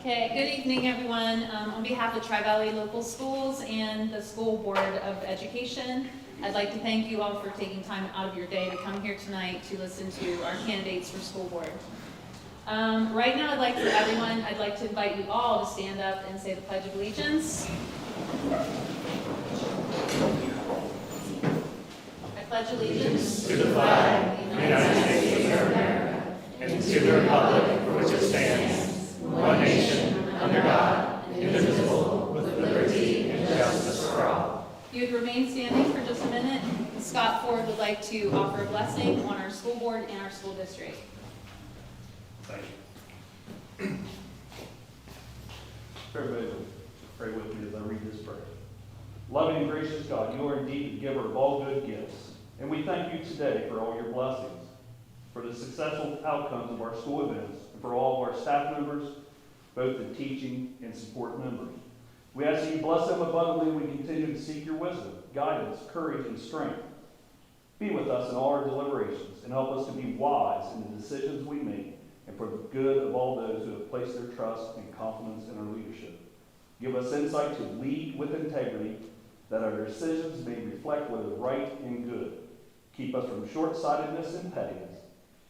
Okay, good evening, everyone. On behalf of Tri-Valley Local Schools and the School Board of Education, I'd like to thank you all for taking time out of your day to come here tonight to listen to our candidates for school board. Right now, I'd like to invite you all to stand up and say the Pledge of Allegiance. I pledge allegiance to the flag of the United States of America and to the republic for which it stands, one nation, under God, indivisible, with liberty and justice for all. If you would remain standing for just a minute, Scott Ford would like to offer a blessing on our school board and our school district. Thank you. Everybody pray with me as I read this prayer. Loving and gracious God, you are indeed the giver of all good gifts, and we thank you today for all your blessings, for the successful outcomes of our school events, and for all of our staff members, both the teaching and support members. We ask that you bless them abundantly when we continue to seek your wisdom, guidance, courage, and strength. Be with us in all our deliberations and help us to be wise in the decisions we make and for the good of all those who have placed their trust and confidence in our leadership. Give us insight to lead with integrity, that our decisions may reflect what is right and good. Keep us from short-sightedness and pettiness.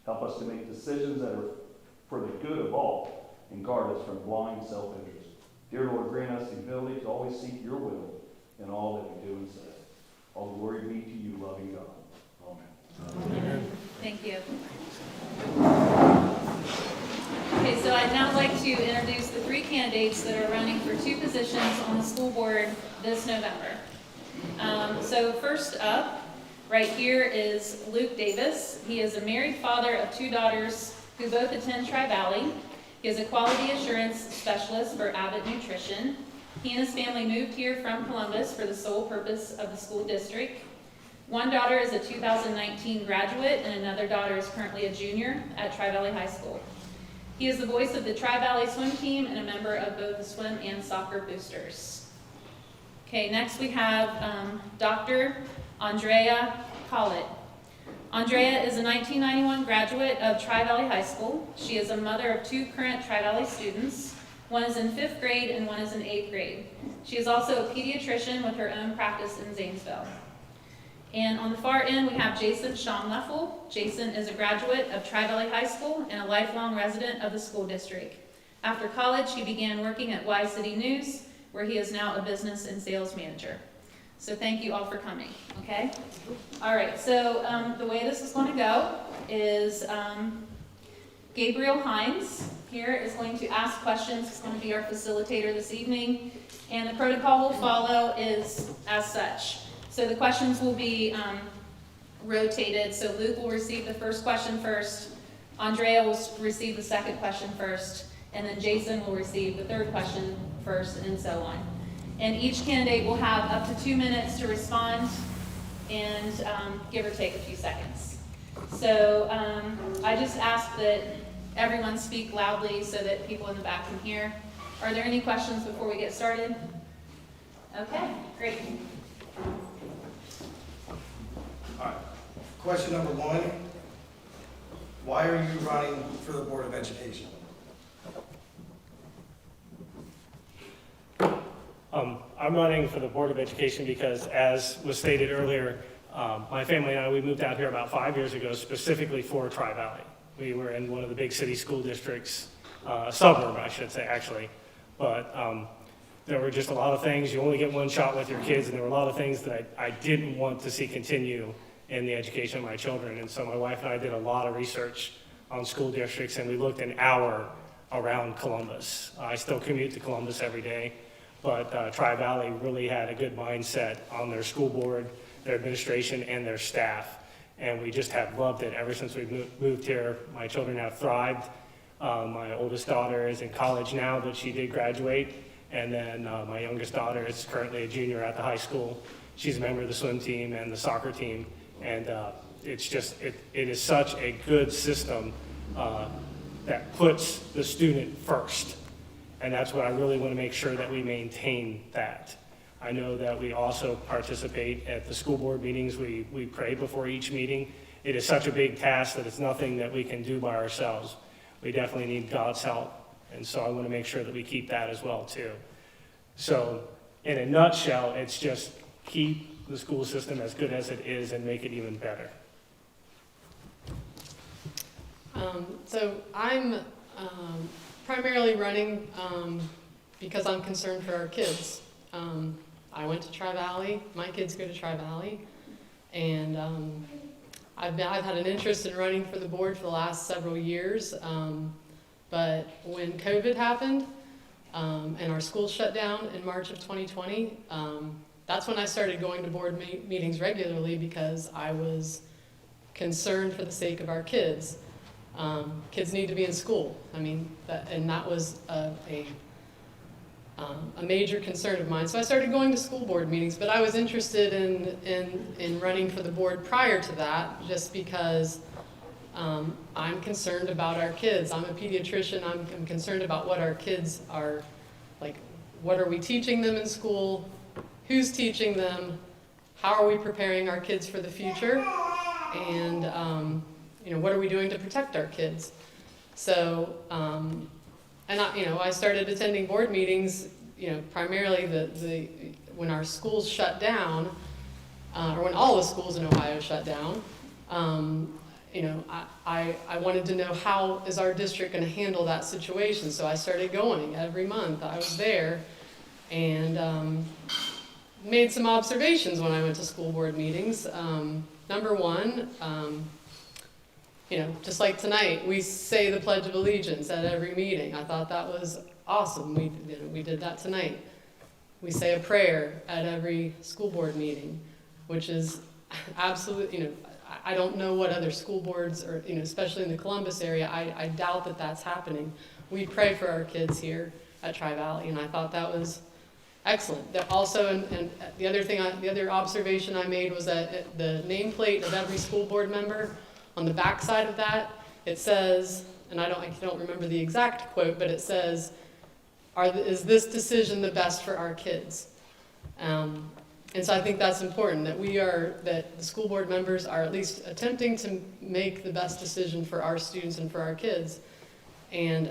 Help us to make decisions that are for the good of all, and guard us from blind self-interest. Dear Lord, grant us the ability to always seek your will in all that we do and say. All glory be to you, loving God. Amen. Amen. Thank you. Okay, so I'd now like to introduce the three candidates that are running for two positions on the school board this November. So first up, right here is Luke Davis. He is a married father of two daughters who both attend Tri-Valley. He is a quality assurance specialist for Abbott Nutrition. He and his family moved here from Columbus for the sole purpose of the school district. One daughter is a 2019 graduate, and another daughter is currently a junior at Tri-Valley High School. He is the voice of the Tri-Valley swim team and a member of both the swim and soccer boosters. Okay, next we have Dr. Andrea Collett. Andrea is a 1991 graduate of Tri-Valley High School. She is a mother of two current Tri-Valley students. One is in 5th grade and one is in 8th grade. She is also a pediatrician with her own practice in Zanesville. And on the far end, we have Jason Schomleffel. Jason is a graduate of Tri-Valley High School and a lifelong resident of the school district. After college, he began working at Y City News, where he is now a business and sales manager. So thank you all for coming, okay? All right, so the way this is going to go is Gabriel Hines here is going to ask questions. He's going to be our facilitator this evening, and the protocol we'll follow is as such. So the questions will be rotated. So Luke will receive the first question first, Andrea will receive the second question first, and then Jason will receive the third question first, and so on. And each candidate will have up to 2 minutes to respond and give or take a few seconds. So I just ask that everyone speak loudly so that people in the back can hear. Are there any questions before we get started? Okay, great. All right. Question number one, why are you running for the Board of Education? I'm running for the Board of Education because, as was stated earlier, my family and I, we moved out here about 5 years ago specifically for Tri-Valley. We were in one of the big city school districts, suburb, I should say, actually. But there were just a lot of things. You only get one shot with your kids, and there were a lot of things that I didn't want to see continue in the education of my children. And so my wife and I did a lot of research on school districts, and we looked an hour around Columbus. I still commute to Columbus every day. But Tri-Valley really had a good mindset on their school board, their administration, and their staff. And we just have loved it ever since we moved here. My children have thrived. My oldest daughter is in college now, but she did graduate. And then my youngest daughter is currently a junior at the high school. She's a member of the swim team and the soccer team. And it's just, it is such a good system that puts the student first. And that's what I really want to make sure that we maintain that. I know that we also participate at the school board meetings. We pray before each meeting. It is such a big task that it's nothing that we can do by ourselves. We definitely need God's help And so I want to make sure that we keep that as well too. So in a nutshell, it's just keep the school system as good as it is and make it even better. So I'm primarily running because I'm concerned for our kids. I went to Tri-Valley, my kids go to Tri-Valley, and I've had an interest in running for the board for the last several years, but when COVID happened and our schools shut down in March of 2020, that's when I started going to board meetings regularly because I was concerned for the sake of our kids. Kids need to be in school. I mean, that was a major concern of mine. So I started going to school board meetings, but I was interested in running for the board prior to that, just because I'm concerned about our kids. I'm a pediatrician. I'm concerned about what our kids are, like, what are we teaching them in school? Who's teaching them? How are we preparing our kids for the future? And what are we doing to protect our kids? So, I started attending board meetings, primarily when our schools shut down, or when all the schools in Ohio shut down. I wanted to know, how is our district going to handle that situation? So I started going every month. I was there and made some observations when I went to school board meetings. Number one, just like tonight, we say the Pledge of Allegiance at every meeting. I thought that was awesome. We did that tonight. We say a prayer at every school board meeting, which is absolutely, I don't know what other school boards, or, especially in the Columbus area, I doubt that that's happening. We pray for our kids here at Tri-Valley, and I thought that was excellent. Also, and the other observation I made was that the nameplate of every school board member, on the back side of that, it says, and I don't remember the exact quote, but it says, is this decision the best for our kids? And so I think that's important, that that the school board members are at least attempting to make the best decision for our students and for our kids. And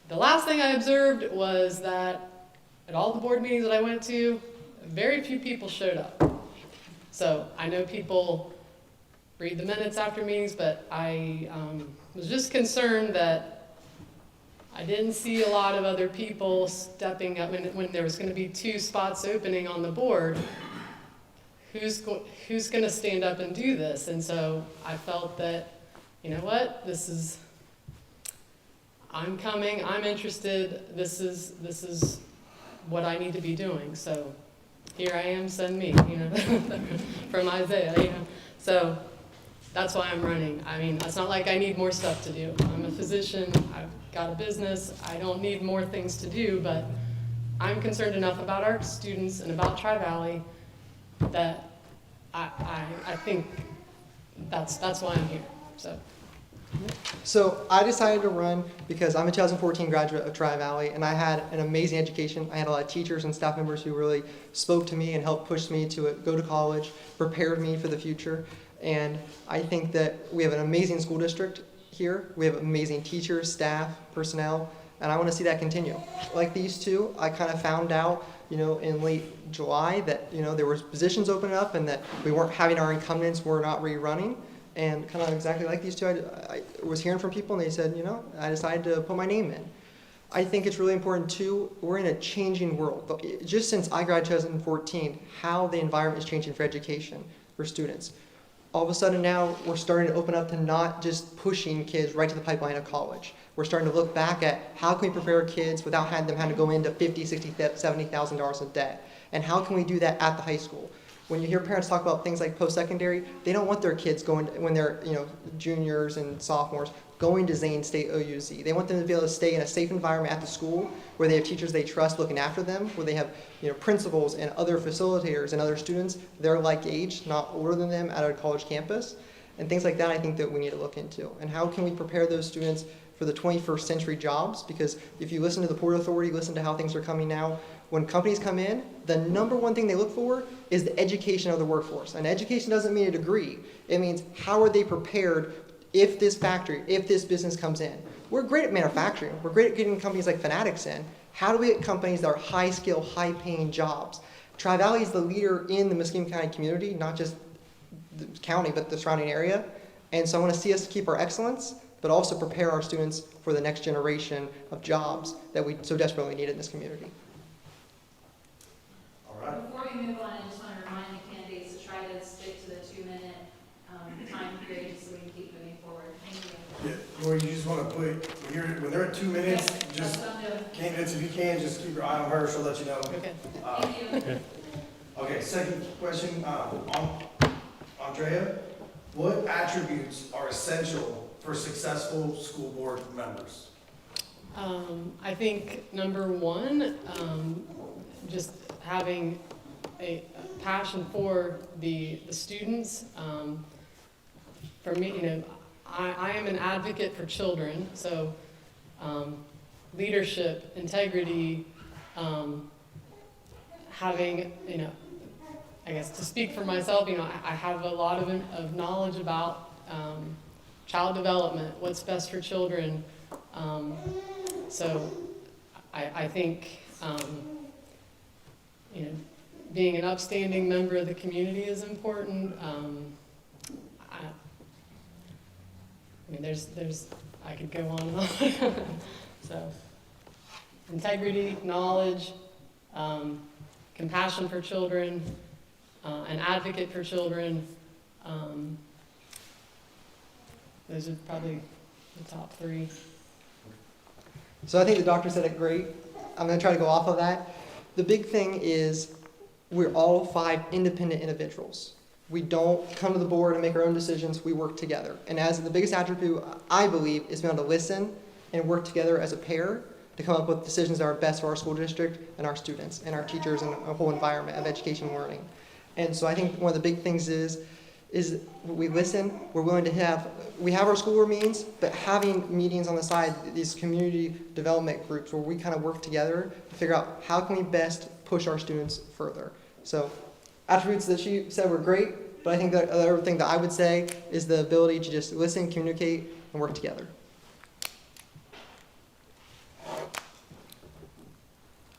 the last thing I observed was that at all the board meetings that I went to, very few people showed up. So I know people read the minutes after meetings, but I was just concerned that I didn't see a lot of other people stepping up when there was going to be 2 spots opening on the board. Who's going to stand up and do this? And so I felt that, I'm coming, I'm interested, this is what I need to be doing. So here I am, send me, from Isaiah, So that's why I'm running. I mean, it's not like I need more stuff to do. I'm a physician, I've got a business, I don't need more things to do, but I'm concerned enough about our students and about Tri-Valley that I think that's why I'm here, So I decided to run because I'm a 2014 graduate of Tri-Valley, and I had an amazing education. I had a lot of teachers and staff members who really spoke to me and helped push me to go to college, prepared me for the future. And I think that we have an amazing school district here. We have amazing teachers, staff, personnel, and I want to see that continue. Like these two, I kind of found out, in late July that, there was positions opening up and that we weren't having our incumbents were not rerunning. And kind of exactly like these two, I was hearing from people and they said, I decided to put my name in. I think it's really important too, we're in a changing world. Just since I graduated in 2014, how the environment is changing for education, for students. All of a sudden now, we're starting to open up to not just pushing kids right to the pipeline of college. We're starting to look back at how can we prepare kids without having them have to go into $50,000, $60,000, $70,000 in debt. And how can we do that at the high school? When you hear parents talk about things like post-secondary, they don't want their kids going, when they're juniors and sophomores, going to Zane State OUZ. They want them to be able to stay in a safe environment at the school where they have teachers they trust looking after them, where they have principals and other facilitators and other students, they're like age, not older than them, at a college campus. And things like that I think that we need to look into. And how can we prepare those students for the 21st century jobs? Because if you listen to the Port Authority, listen to how things are coming now, when companies come in, the number one thing they look for is the education of the workforce. And education doesn't mean a degree. It means how are they prepared if this factory, if this business comes in? We're great at manufacturing. We're great at getting companies like Fanatics in. How do we get companies that are high skill, high paying jobs? Tri-Valley is the leader in the Muskegon County community, not just the county, but the surrounding area. And so I want to see us keep our excellence, but also prepare our students for the next generation of jobs that we so desperately need in this community. All right. Before we move on, I just want to remind the candidates to try to stick to the 2-minute time period so we can keep moving forward. Thank you. Yeah, or you just want to put, when they're at 2 minutes, Yep, just, that's what I'm doing. candidates, if you can, just keep your eye on her, she'll let you know. Okay. Thank you. Okay, second question, Andrea, what attributes are essential for successful school board members? I think number one, just having a passion for the students. For me, I am an advocate for children, so leadership, integrity, having, I guess to speak for myself, I have a lot of knowledge about child development, what's best for children. So I think, being an upstanding member of the community is important. I could go on and on. So, integrity, knowledge, compassion for children, an advocate for children. Those are probably the top 3. So I think the doctor said it great. I'm going to try to go off of that. The big thing is we're all 5 independent individuals. We don't come to the board and make our own decisions. We work together. And as the biggest attribute, I believe, is being able to listen and work together as a pair to come up with decisions that are best for our school district and our students and our teachers and a whole environment of education and learning. And so I think one of the big things is we listen, we're willing to we have our school board meetings, but having meetings on the side, these community development groups where we kind of work together to figure out how can we best push our students further. So attributes that she said were great, but I think that the other thing that I would say is the ability to just listen, communicate, and work together.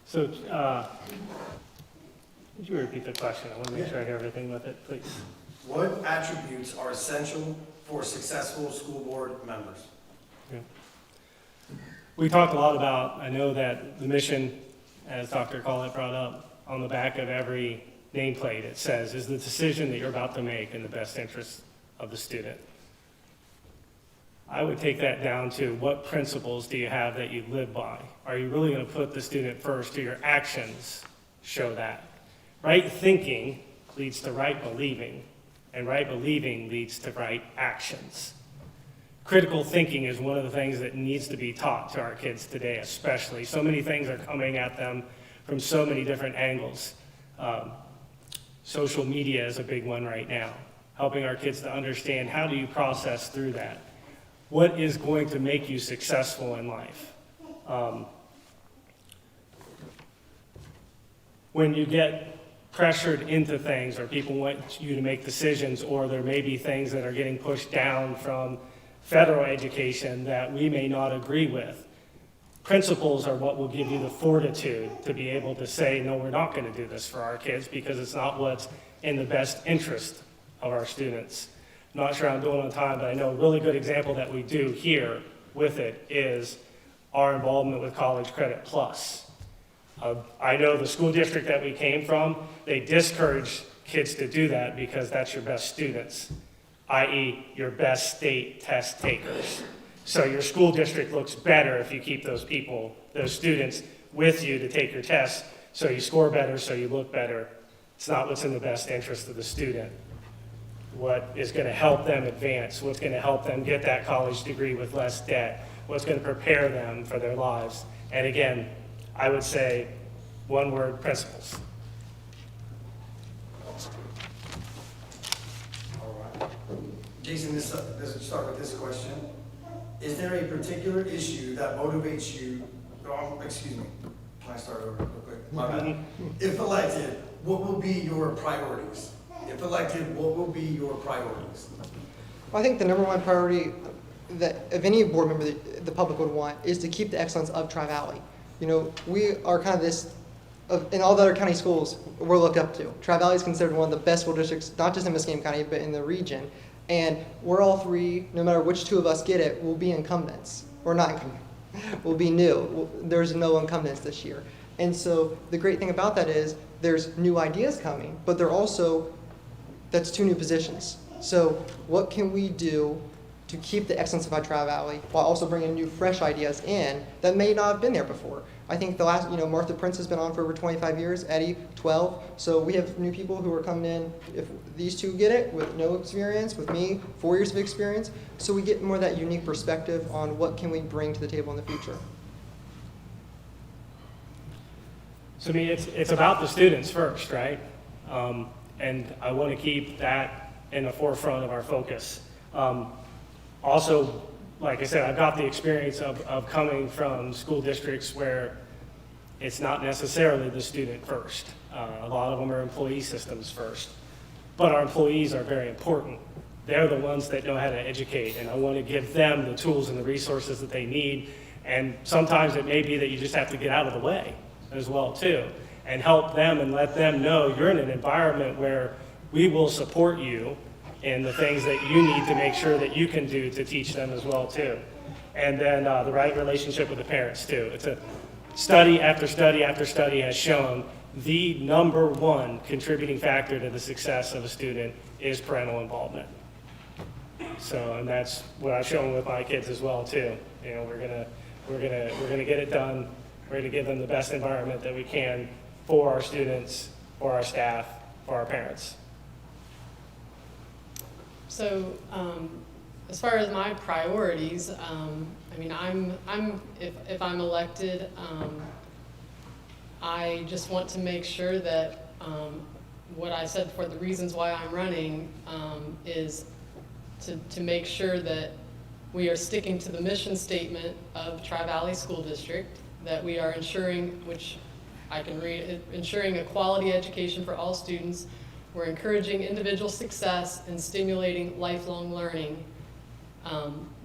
So, would you repeat the question? I want to make sure I hear everything with it, please. What attributes are essential for successful school board members? We talked a lot about, I know that the mission, as Dr. Collett brought up, on the back of every nameplate, it says, is the decision that you're about to make in the best interest of the student. I would take that down to what principles do you have that you live by? Are you really going to put the student first? Do your actions show that? Right thinking leads to right believing, and right believing leads to right actions. Critical thinking is one of the things that needs to be taught to our kids today, especially. So many things are coming at them from so many different angles. Social media is a big one right now, helping our kids to understand how do you process through that. What is going to make you successful in life? When you get pressured into things, or people want you to make decisions, or there may be things that are getting pushed down from federal education that we may not agree with. Principles are what will give you the fortitude to be able to say, no, we're not going to do this for our kids because it's not what's in the best interest of our students. I'm not sure I'm doing on time, but I know a really good example that we do here with it is our involvement with College Credit Plus. I know the school district that we came from, they discourage kids to do that because that's your best students, i.e. your best state test takers. So your school district looks better if you keep those people, those students with you to take your tests, so you score better, so you look better. It's not what's in the best interest of the student. What is going to help them advance, what's going to help them get that college degree with less debt, what's going to prepare them for their lives. And again, I would say one word, principles. All right. Jason, let's start with this question. Is there a particular issue that motivates you, excuse me, can I start over real quick? My bad. If elected, what will be your priorities? If elected, what will be your priorities? I think the number one priority that if any board member that the public would want is to keep the excellence of Tri-Valley. You know, we are kind of this, in all the other county schools, we're looked up to. Tri-Valley is considered one of the best school districts, not just in Muskingum County, but in the region. And we're all three, no matter which two of us get it, will be incumbents. Or not incumbents, we'll be new. There's no incumbents this year. And so the great thing about that is there's new ideas coming, but they're also, that's 2 new positions. So what can we do to keep the excellence of our Tri-Valley while also bringing new fresh ideas in that may not have been there before? I think the last, Martha Prince has been on for over 25 years, Eddie, 12. So we have new people who are coming in, if these two get it, with no experience, with me, 4 years of experience. So we get more of that unique perspective on what can we bring to the table in the future. So, I mean, it's about the students first, right? And I want to keep that in the forefront of our focus. Also, like I said, I've got the experience of coming from school districts where it's not necessarily the student first. A lot of them are employee systems first. But our employees are very important. They're the ones that know how to educate, and I want to give them the tools and the resources that they need. And sometimes it may be that you just have to get out of the way as well, too, and help them and let them know you're in an environment where we will support you in the things that you need to make sure that you can do to teach them as well, too. And then the right relationship with the parents, too. It's a study after study after study has shown the number one contributing factor to the success of a student is parental involvement. So, and that's what I've shown with my kids as well, too. You know, we're gonna get it done. We're gonna give them the best environment that we can for our students, for our staff, for our parents. So, as far as my priorities, I mean, if I'm elected, I just want to make sure that what I said for the reasons why I'm running is to make sure that we are sticking to the mission statement of Tri-Valley School District, that we are ensuring, which I can read, ensuring a quality education for all students. We're encouraging individual success and stimulating lifelong learning.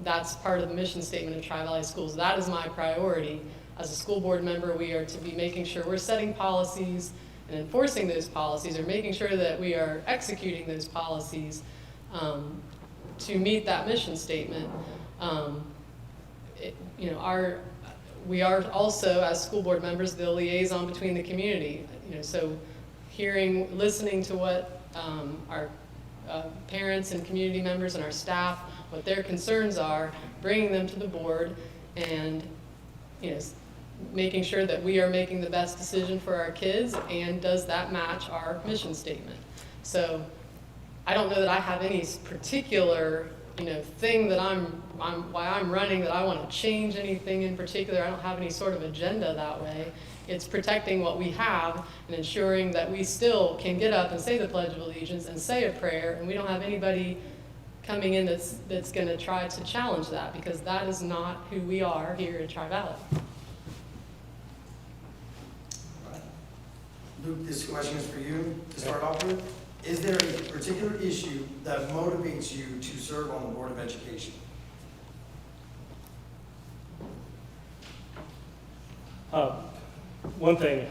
That's part of the mission statement of Tri-Valley Schools. That is my priority. As a school board member, we are to be making sure we're setting policies and enforcing those policies, or making sure that we are executing those policies to meet that mission statement. We are also, as school board members, the liaison between the community. So listening to what our parents and community members and our staff, what their concerns are, bringing them to the board, and making sure that we are making the best decision for our kids, and does that match our mission statement. So I don't know that I have any particular thing that why I'm running, that I want to change anything in particular. I don't have any sort of agenda that way. It's protecting what we have and ensuring that we still can get up and say the Pledge of Allegiance and say a prayer, and we don't have anybody coming in that's going to try to challenge that, because that is not who we are here in Tri-Valley. Luke, this question is for you to start off with. Is there a particular issue that motivates you to serve on the Board of Education? One thing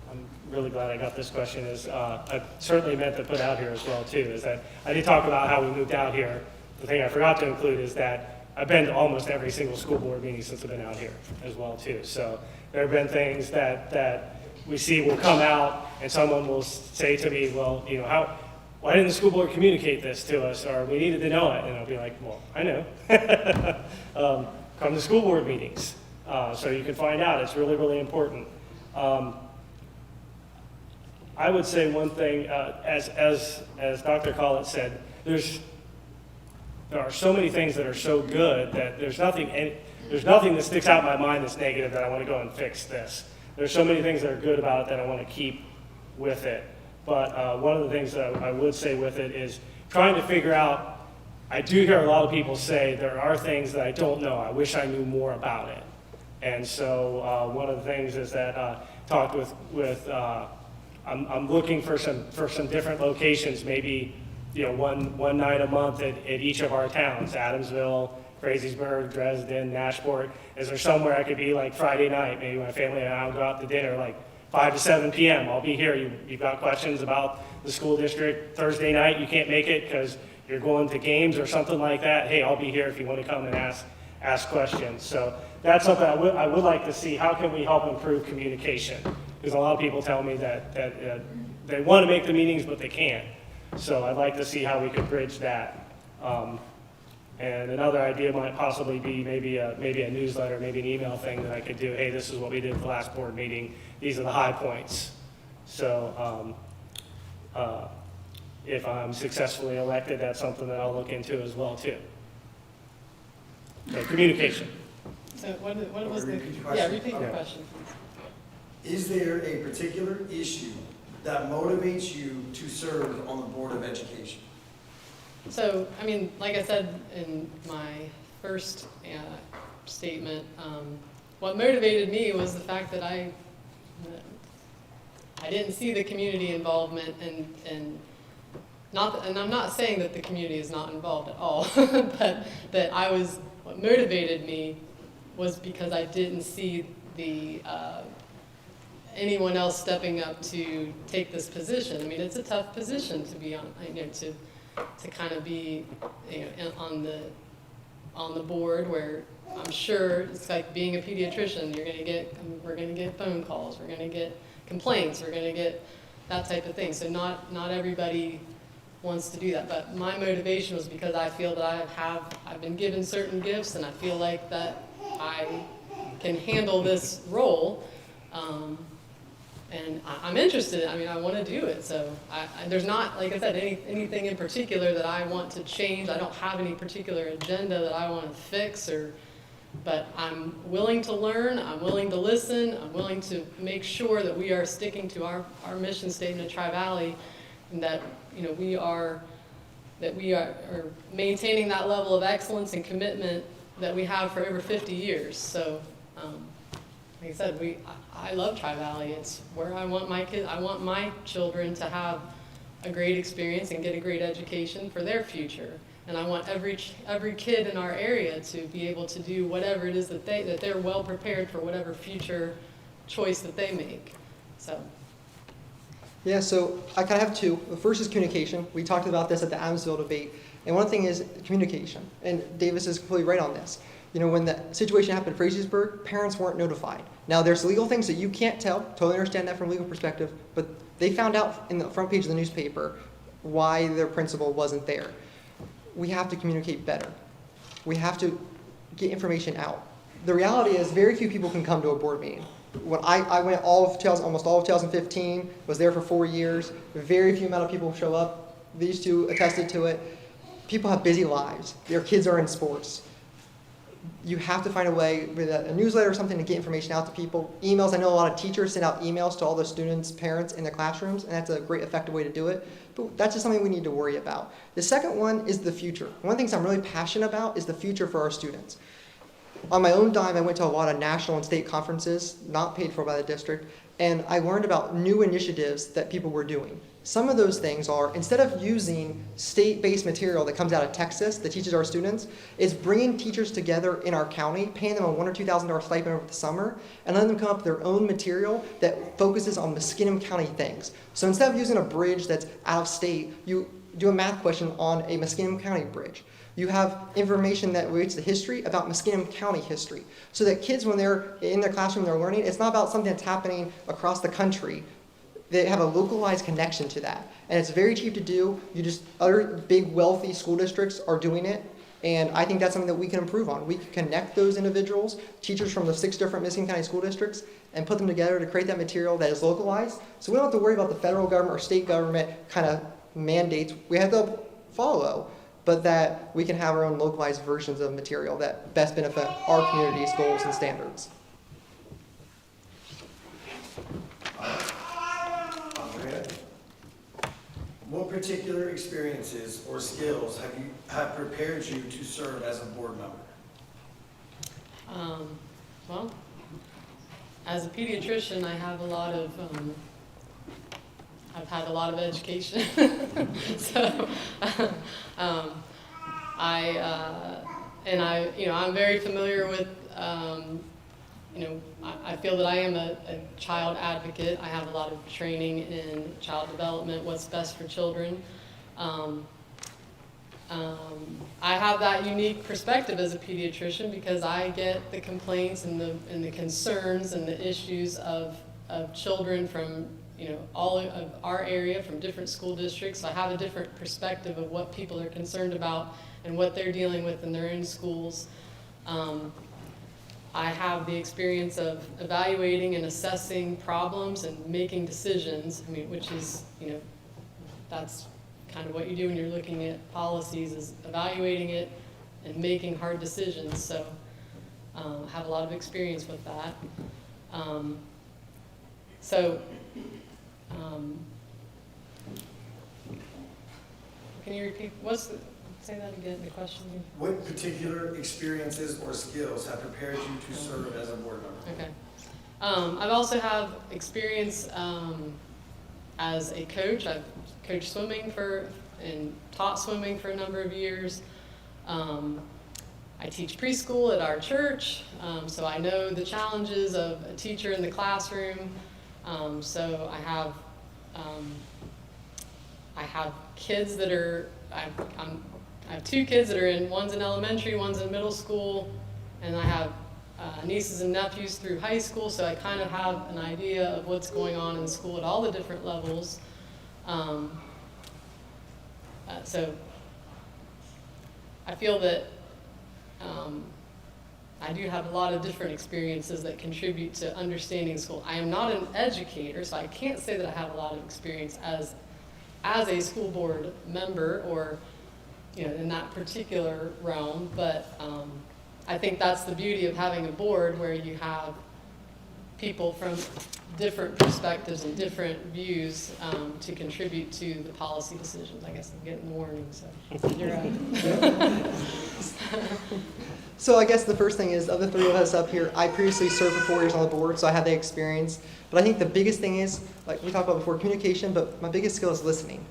I'm really glad I got this question is I certainly meant to put out here as well, too, is that I did talk about how we moved out here. The thing I forgot to include is that I've been to almost every single school board meeting since I've been out here as well, too. So there have been things that we see will come out, and someone will say to me, well, why didn't the school board communicate this to us, or we needed to know it? And I'll be like, well, I know. Come to school board meetings so you can find out. It's really, really important. I would say one thing, as Dr. Collett said, there are so many things that are so good that there's nothing that sticks out in my mind that's negative that I want to go and fix this. There's so many things that are good about it that I want to keep with it. But one of the things that I would say with it is trying to figure out, I do hear a lot of people say there are things that I don't know. I wish I knew more about it. And so one of the things is that talked with I'm looking for some different locations, maybe one night a month at each of our towns, Adamsville, Frazeysburg, Dresden, Nashport? Is there somewhere I could be like Friday night? Maybe my family and I will go out to dinner like 5 to 7 p.m. I'll be here. You've got questions about the school district. Thursday night, you can't make it because you're going to games or something like that. Hey, I'll be here if you want to come and ask questions. So that's something I would like to see. How can we help improve communication? Because a lot of people tell me that they want to make the meetings, but they can't. So I'd like to see how we could bridge that. And another idea might possibly be maybe a newsletter, maybe an email thing that I could do. Hey, this is what we did at the last board meeting. These are the high points. So if I'm successfully elected, that's something that I'll look into as well too. So communication. So what was the, Repeat your yeah, question. repeat your Okay. question, please. Is there a particular issue that motivates you to serve on the Board of Education? So, I mean, like I said in my first statement, what motivated me was the fact that I didn't see the community involvement and I'm not saying that the community is not involved at all, but what motivated me was because I didn't see anyone else stepping up to take this position. I mean, it's a tough position to be on, to kind of be, on the board where I'm sure it's like being a pediatrician. We're gonna get phone calls, we're gonna get complaints, we're gonna get that type of thing. So not everybody wants to do that, but my motivation was because I feel that I've been given certain gifts, and I feel like that I can handle this role. And I'm interested. I mean, I want to do it. So there's not, like I said, anything in particular that I want to change. I don't have any particular agenda that I want to fix, but I'm willing to learn. I'm willing to listen. I'm willing to make sure that we are sticking to our mission statement at Tri-Valley, and that we are maintaining that level of excellence and commitment that we have for over 50 years. So. Like I said, I love Tri-Valley. It's where I want my kids. I want my children to have a great experience and get a great education for their future. And I want every kid in our area to be able to do whatever it is that they're well prepared for whatever future choice that they make. So. Yeah, so I kind of have two. The first is communication. We talked about this at the Adamsville debate. And one thing is communication. And Davis is completely right on this. When the situation happened in Frazeysburg, parents weren't notified. Now, there's legal things that you can't tell. Totally understand that from a legal perspective. But they found out in the front page of the newspaper why their principal wasn't there. We have to communicate better. We have to get information out. The reality is very few people can come to a board meeting. When I went almost all of 2015, was there for 4 years, very few amount of people show up. These two attested to it. People have busy lives. Their kids are in sports. You have to find a way with a newsletter or something to get information out to people. Emails, I know a lot of teachers send out emails to all the students' parents in their classrooms, and that's a great effective way to do it. But that's just something we need to worry about. The second one is the future. One of the things I'm really passionate about is the future for our students. On my own dime, I went to a lot of national and state conferences, not paid for by the district, and I learned about new initiatives that people were doing. Some of those things are, instead of using state-based material that comes out of Texas that teaches our students, is bringing teachers together in our county, paying them a $1,000 or $2,000 stipend over the summer, and letting them come up with their own material that focuses on Muskingum County things. So instead of using a bridge that's out of state, you do a math question on a Muskingum County bridge. You have information that relates to history about Muskingum County history. So that kids, when they're in their classroom, they're learning, it's not about something that's happening across the country. They have a localized connection to that. And it's very cheap to do. Other big wealthy school districts are doing it. And I think that's something that we can improve on. We can connect those individuals, teachers from the 6 different Muskingum County school districts, and put them together to create that material that is localized. So we don't have to worry about the federal government or state government kind of mandates we have to follow, but that we can have our own localized versions of material that best benefit our community's goals and standards. What particular experiences or skills have prepared you to serve as a board member? Well, as a pediatrician, I have I've had a lot of education. So I and I'm very familiar with, I feel that I am a child advocate. I have a lot of training in child development, what's best for children. I have that unique perspective as a pediatrician because I get the complaints and the concerns and the issues of children from all of our area, from different school districts. So I have a different perspective of what people are concerned about and what they're dealing with in their own schools. I have the experience of evaluating and assessing problems and making decisions, which is, that's kind of what you do when you're looking at policies, is evaluating it and making hard decisions. So I have a lot of experience with that. Can you repeat, say that again, the question? What particular experiences or skills have prepared you to serve as a board member? Okay. I've also have experience as a coach. I've coached swimming and taught swimming for a number of years. I teach preschool at our church, so I know the challenges of a teacher in the classroom. So I have kids that are, I have two kids that are one's in elementary, one's in middle school, and I have nieces and nephews through high school, so I kind of have an idea of what's going on in school at all the different levels. So I feel that I do have a lot of different experiences that contribute to understanding school. I am not an educator, so I can't say that I have a lot of experience as a school board member or in that particular realm, but I think that's the beauty of having a board where you have people from different perspectives and different views to contribute to the policy decisions. I guess I'm getting the warning, so you're up. So I guess the first thing is, of the three of us up here, I previously served for 4 years on the board, so I have the experience. But I think the biggest thing is, like we talked about before, communication, but my biggest skill is listening.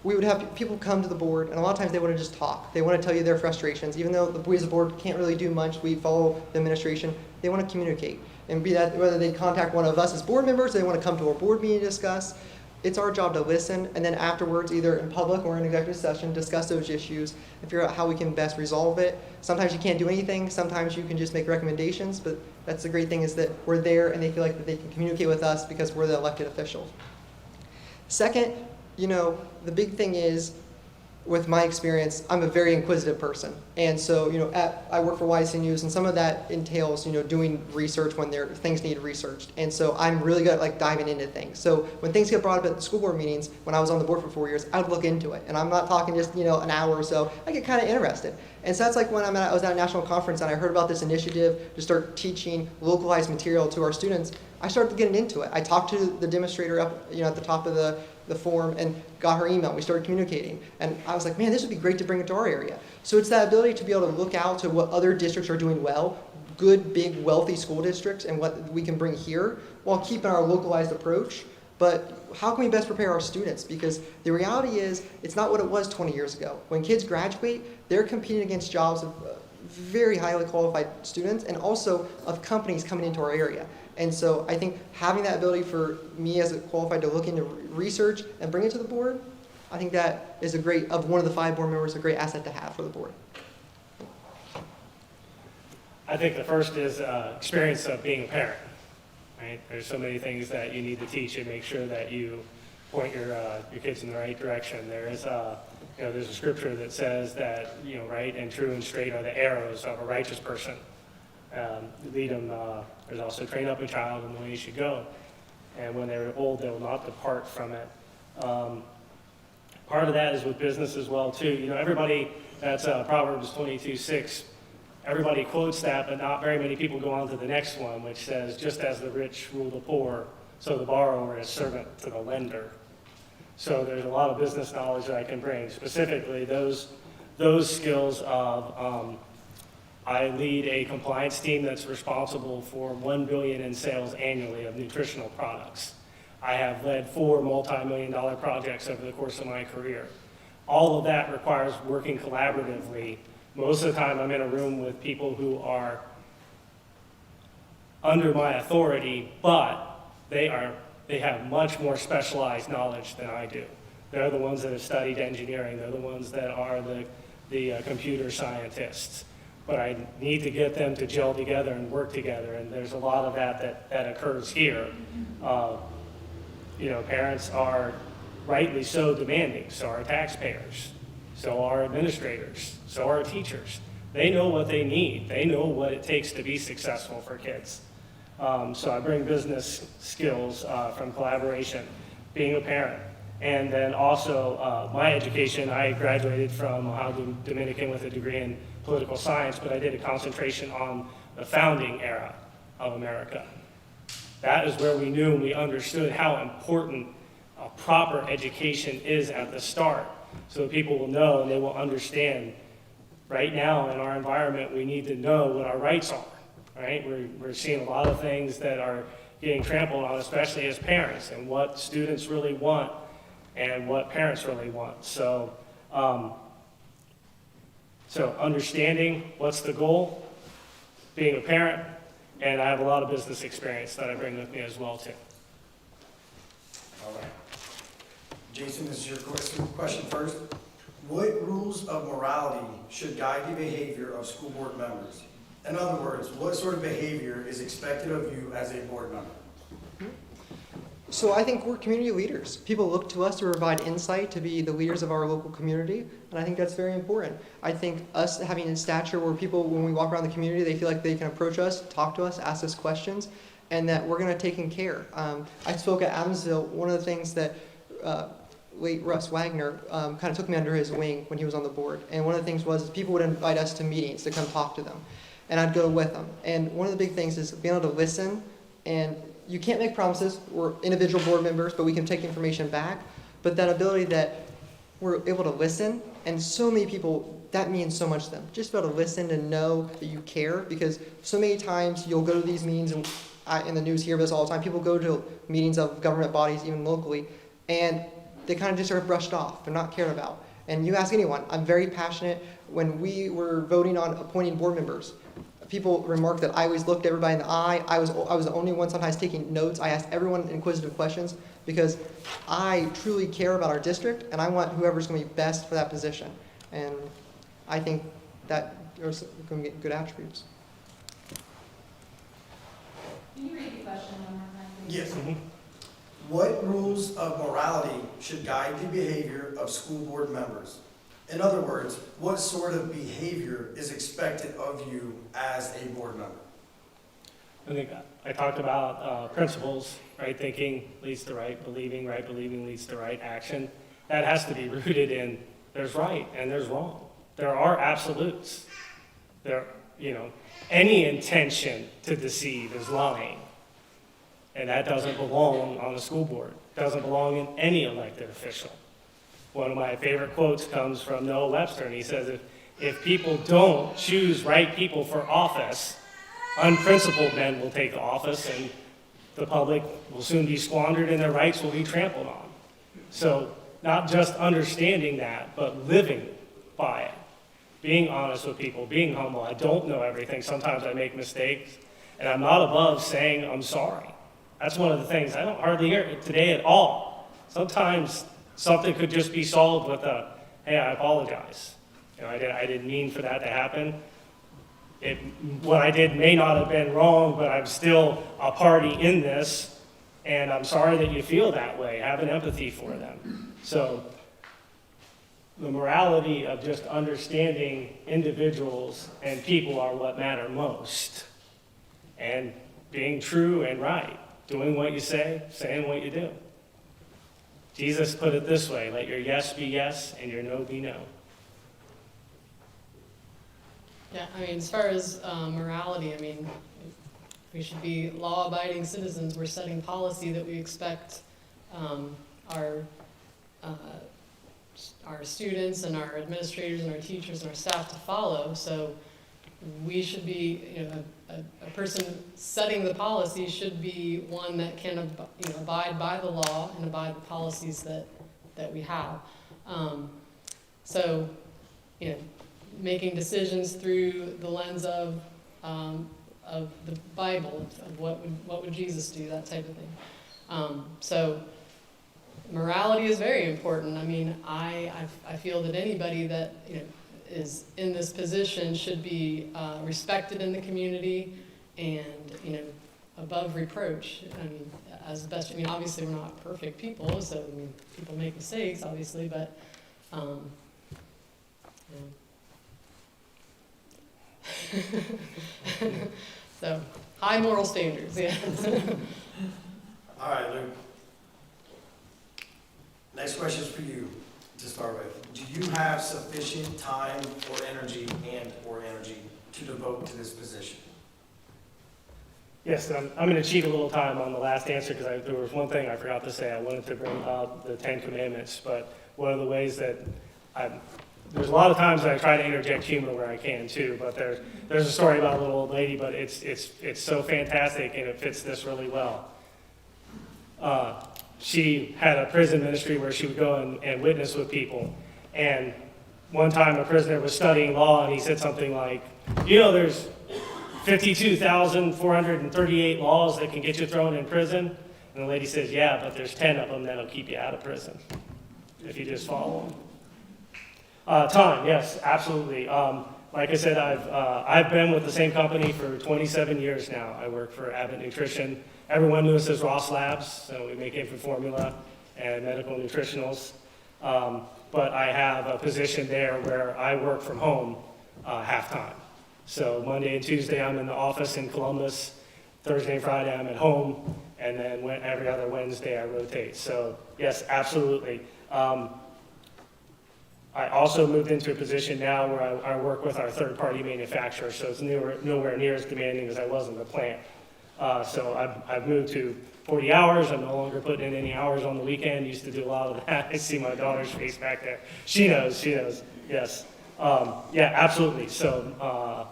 We would have people come to the board, and a lot of times they want to just talk. They want to tell you their frustrations. Even though we as a board can't really do much, we follow the administration, they want to communicate. And be that whether they contact one of us as board members, or they want to come to our board meeting to discuss, it's our job to listen, and then afterwards, either in public or in executive session, discuss those issues and figure out how we can best resolve it. Sometimes you can't do anything, sometimes you can just make recommendations, but that's the great thing is that we're there and they feel like that they can communicate with us because we're the elected officials. Second, the big thing is, with my experience, I'm a very inquisitive person. And so, I work for YC News, and some of that entails, doing research when things need researched. And so I'm really good at diving into things. So when things get brought up at the school board meetings, when I was on the board for 4 years, I would look into it. And I'm not talking just, an hour or so. I get kind of interested. And so that's like when I was at a national conference and I heard about this initiative to start teaching localized material to our students. I started getting into it. I talked to the demonstrator up, at the top of the forum and got her email. We started communicating. And I was like, man, this would be great to bring it to our area. So it's that ability to be able to look out to what other districts are doing well, good, big, wealthy school districts, and what we can bring here while keeping our localized approach. But how can we best prepare our students? Because the reality is, it's not what it was 20 years ago. When kids graduate, they're competing against jobs of very highly qualified students and also of companies coming into our area. And so I think having that ability for me as a qualified to look into research and bring it to the board, I think that is of one of the 5 board members, a great asset to have for the board. I think the first is experience of being a parent, right? There's so many things that you need to teach and make sure that you point your kids in the right direction. There's a scripture that says that, right and true and straight are the arrows of a righteous person. Lead them, there's also train up a child in the way he should go. And when they're old, they will not depart from it. Part of that is with business as well, too. Everybody, that's Proverbs 22:6. Everybody quotes that, but not very many people go on to the next one, which says, just as the rich rule the poor, so the borrower is servant to the lender. So there's a lot of business knowledge that I can bring, specifically those skills of I lead a compliance team that's responsible for $1 billion in sales annually of nutritional products. I have led 4 multi-million-dollar projects over the course of my career. All of that requires working collaboratively Most of the time, I'm in a room with people who are under my authority, but they have much more specialized knowledge than I do. They're the ones that have studied engineering. They're the ones that are the computer scientists. But I need to get them to gel together and work together, and there's a lot of that occurs here. Parents are rightly so demanding, so are taxpayers, so are administrators, so are teachers. They know what they need. They know what it takes to be successful for kids. So I bring business skills from collaboration, being a parent. And then also my education, I graduated from Ohio Dominican with a degree in political science, but I did a concentration on the founding era of America. That is where we knew and we understood how important a proper education is at the start, so that people will know and they will understand. Right now in our environment, we need to know what our rights are, right? We're seeing a lot of things that are getting trampled on, especially as parents, and what students really want and what parents really want. So understanding what's the goal, being a parent, and I have a lot of business experience that I bring with me as well too. All right. Jason, this is your question first. What rules of morality should guide the behavior of school board members? In other words, what sort of behavior is expected of you as a board member? So I think we're community leaders. People look to us to provide insight to be the leaders of our local community, and I think that's very important. I think us having a stature where people, when we walk around the community, they feel like they can approach us, talk to us, ask us questions, and that we're going to take care. I spoke at Adamsville. One of the things that late Russ Wagner kind of took me under his wing when he was on the board, and one of the things was people would invite us to meetings to come talk to them, and I'd go with them. And one of the big things is being able to listen. And you can't make promises. We're individual board members, but we can take information back. But that ability that we're able to listen, and so many people, that means so much to them. Just be able to listen and know that you care, because so many times you'll go to these meetings, and in the news hear this all the time, people go to meetings of government bodies, even locally, and they kind of just are brushed off. They're not cared about. And you ask anyone, I'm very passionate. When we were voting on appointing board members, people remarked that I always looked everybody in the eye. I was the only one sometimes taking notes. I asked everyone inquisitive questions because I truly care about our district, and I want whoever's going to be best for that position. And I think that there's going to get good attributes. Can you read the question one more time, please? Yes. What rules of morality should guide the behavior of school board members? In other words, what sort of behavior is expected of you as a board member? I think I talked about principles, right thinking leads to right believing leads to right action. That has to be rooted in there's right and there's wrong. There are absolutes. Any intention to deceive is lying. And that doesn't belong on the school board. It doesn't belong in any elected official. One of my favorite quotes comes from Noah Webster, and he says, if people don't choose right people for office, unprincipled men will take the office, and the public will soon be squandered and their rights will be trampled on. So not just understanding that, but living by it. Being honest with people, being humble. I don't know everything. Sometimes I make mistakes, and I'm not above saying I'm sorry. That's one of the things. I don't hardly hear it today at all. Sometimes something could just be solved with a, hey, I apologize. I didn't mean for that to happen. What I did may not have been wrong, but I'm still a party in this, and I'm sorry that you feel that way. Have an empathy for them. So the morality of just understanding individuals and people are what matter most. And being true and right, doing what you say, saying what you do. Jesus put it this way, let your yes be yes and your no be no. Yeah, as far as morality, we should be law-abiding citizens. We're setting policy that we expect our students and our administrators and our teachers and our staff to follow. So we should be, a person setting the policy should be one that can abide by the law and abide the policies that we have. making decisions through the lens of the Bible, of what would Jesus do, that type of thing. So morality is very important. I mean, I feel that anybody that is in this position should be respected in the community and above reproach. I mean, as best. I mean, obviously we're not perfect people, so I mean, people make mistakes, obviously, but so high moral standards, yeah. All right, Luke. Next question is for you to start with. Do you have sufficient time or energy to devote to this position? Yes, I'm going to cheat a little time on the last answer because there was one thing I forgot to say. I wanted to bring up the 10 Commandments, but one of the ways that there's a lot of times that I try to interject humor where I can too, but there's a story about a little old lady, but it's so fantastic and it fits this really well. She had a prison ministry where she would go and witness with people, and one time a prisoner was studying law and he said something like, there's 52,438 laws that can get you thrown in prison. And the lady says, yeah, but there's 10 of them that'll keep you out of prison if you just follow them. Time, yes, absolutely. Like I said, I've been with the same company for 27 years now. I work for Abbott Nutrition. Everyone knew us as Ross Labs, so we make infant formula and medical nutritionals. But I have a position there where I work from home half-time. So Monday and Tuesday I'm in the office in Columbus, Thursday and Friday I'm at home, and then every other Wednesday I rotate. So yes, absolutely. I also moved into a position now where I work with our third-party manufacturer, so it's nowhere near as demanding as I was in the plant. So I've moved to 40 hours. I'm no longer putting in any hours on the weekend. Used to do a lot of that. I see my daughter's face back there. She knows, yes. Yeah, absolutely. So,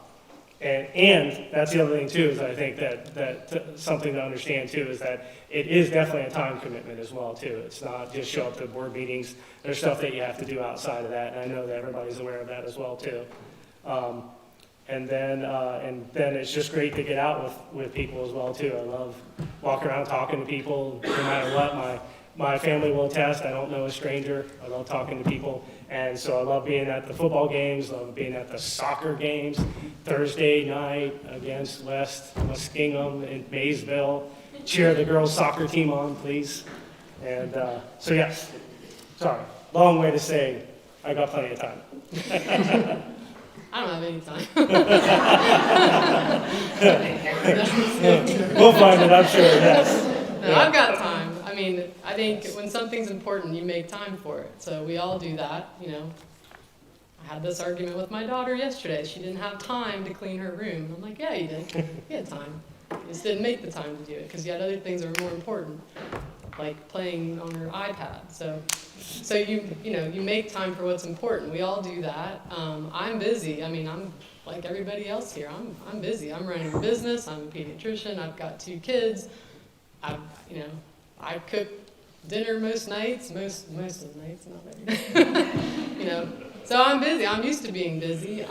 and that's the other thing too, is I think that something to understand too is that it is definitely a time commitment as well too. It's not just show up to board meetings. There's stuff that you have to do outside of that, and I know that everybody's aware of that as well too. And then it's just great to get out with people as well too. I love walking around talking to people, no matter what. My family will attest. I don't know a stranger. I love talking to people. And so I love being at the football games, love being at the soccer games, Thursday night against West Muskingum in Maysville. Cheer the girls' soccer team on, please. And so yes, sorry, long way to say I got plenty of time. I don't have any time. We'll find it, I'm sure, yes. No, I've got time. I mean, I think when something's important, you make time for it. So we all do that, I had this argument with my daughter yesterday. She didn't have time to clean her room. I'm like, yeah, you did. You had time. You just didn't make the time to do it because you had other things that were more important, like playing on her iPad. So you make time for what's important. We all do that. I'm busy. I mean, I'm like everybody else here. I'm busy. I'm running a business. I'm a pediatrician. I've got 2 kids. I cook dinner most nights, most of the nights, not every so I'm busy. I'm used to being busy.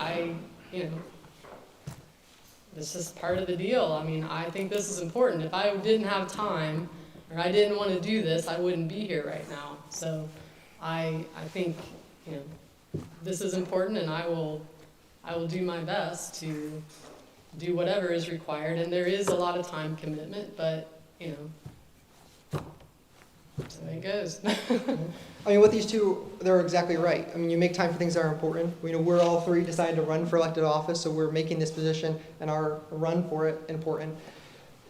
This is part of the deal. I mean, I think this is important. If I didn't have time or I didn't want to do this, I wouldn't be here right now. So I think, this is important, and I will do my best to do whatever is required. And there is a lot of time commitment, but so it goes. I mean, with these two, they're exactly right. I mean, you make time for things that are important. We're all 3 decided to run for elected office, so we're making this position and our run for it important.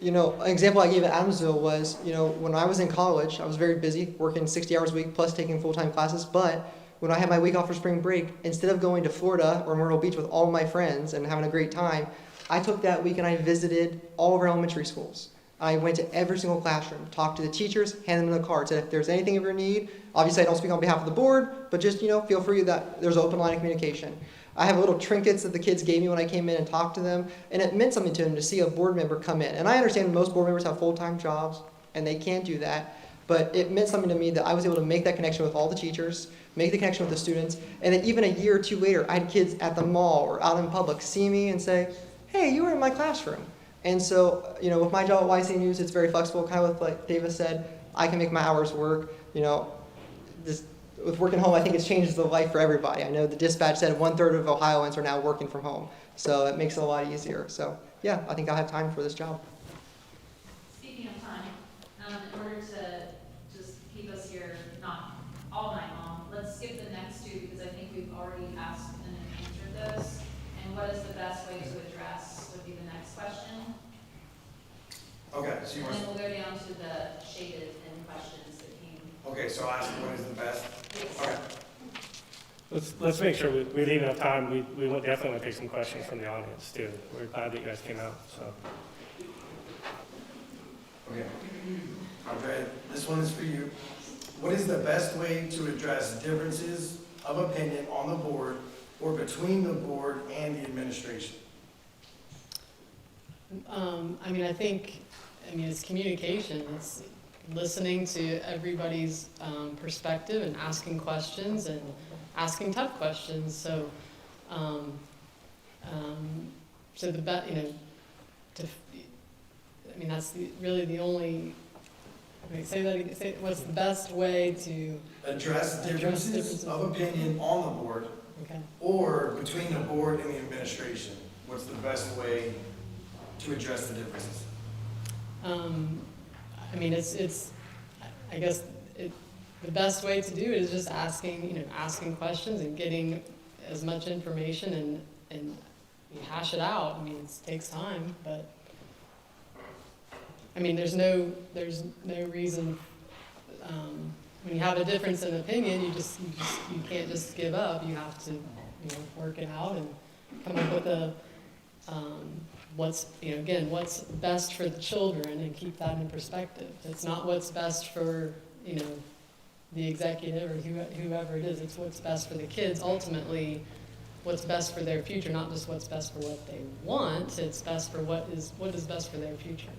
An example I gave at Adamsville was, when I was in college, I was very busy, working 60 hours a week plus taking full-time classes. But when I had my week off for spring break, instead of going to Florida or Myrtle Beach with all my friends and having a great time, I took that week and I visited all of our elementary schools. I went to every single classroom, talked to the teachers, handed them a card, said if there's anything you ever need, obviously I don't speak on behalf of the board, but just, feel free that there's an open line of communication. I have little trinkets that the kids gave me when I came in and talked to them, and it meant something to them to see a board member come in. And I understand most board members have full-time jobs, and they can't do that, but it meant something to me that I was able to make that connection with all the teachers, make the connection with the students, and then even a year or two later, I had kids at the mall or out in public see me and say, hey, you were in my classroom. And so, with my job at YC News, it's very flexible, kind of with like Davis said, I can make my hours work. With working home, I think it's changed the life for everybody. I know the dispatch said 1/3 of Ohioans are now working from home, so it makes it a lot easier. So yeah, I think I'll have time for this job. Speaking of time, in order to just keep us here not all night long, let's skip the next two because I think we've already asked and answered those. And what is the best way to address would be the next question. Okay, so you And want, then we'll go down to the shaded and questions that came. okay, so I'll ask you what is the best? Yes. Okay. Let's make sure we leave enough time. We will definitely want to take some questions from the audience too. We're glad that you guys came out, so. Okay. Andre, this one is for you. What is the best way to address differences of opinion on the board or between the board and the administration? It's communication. It's listening to everybody's perspective and asking questions and asking tough questions. So, that's really the only. What's the best way to Address differences of opinion on the board okay. or between the board and the administration. What's the best way to address the differences? The best way to do it is just asking questions and getting as much information and you hash it out. It takes time, but there's no reason, when you have a difference in opinion, you can't just give up. You have to, work it out and come up with what's best for the children and keep that in perspective. It's not what's best for, the executive or whoever it is. It's what's best for the kids. Ultimately, what's best for their future, not just what's best for what they want. It's best for what is best for their future.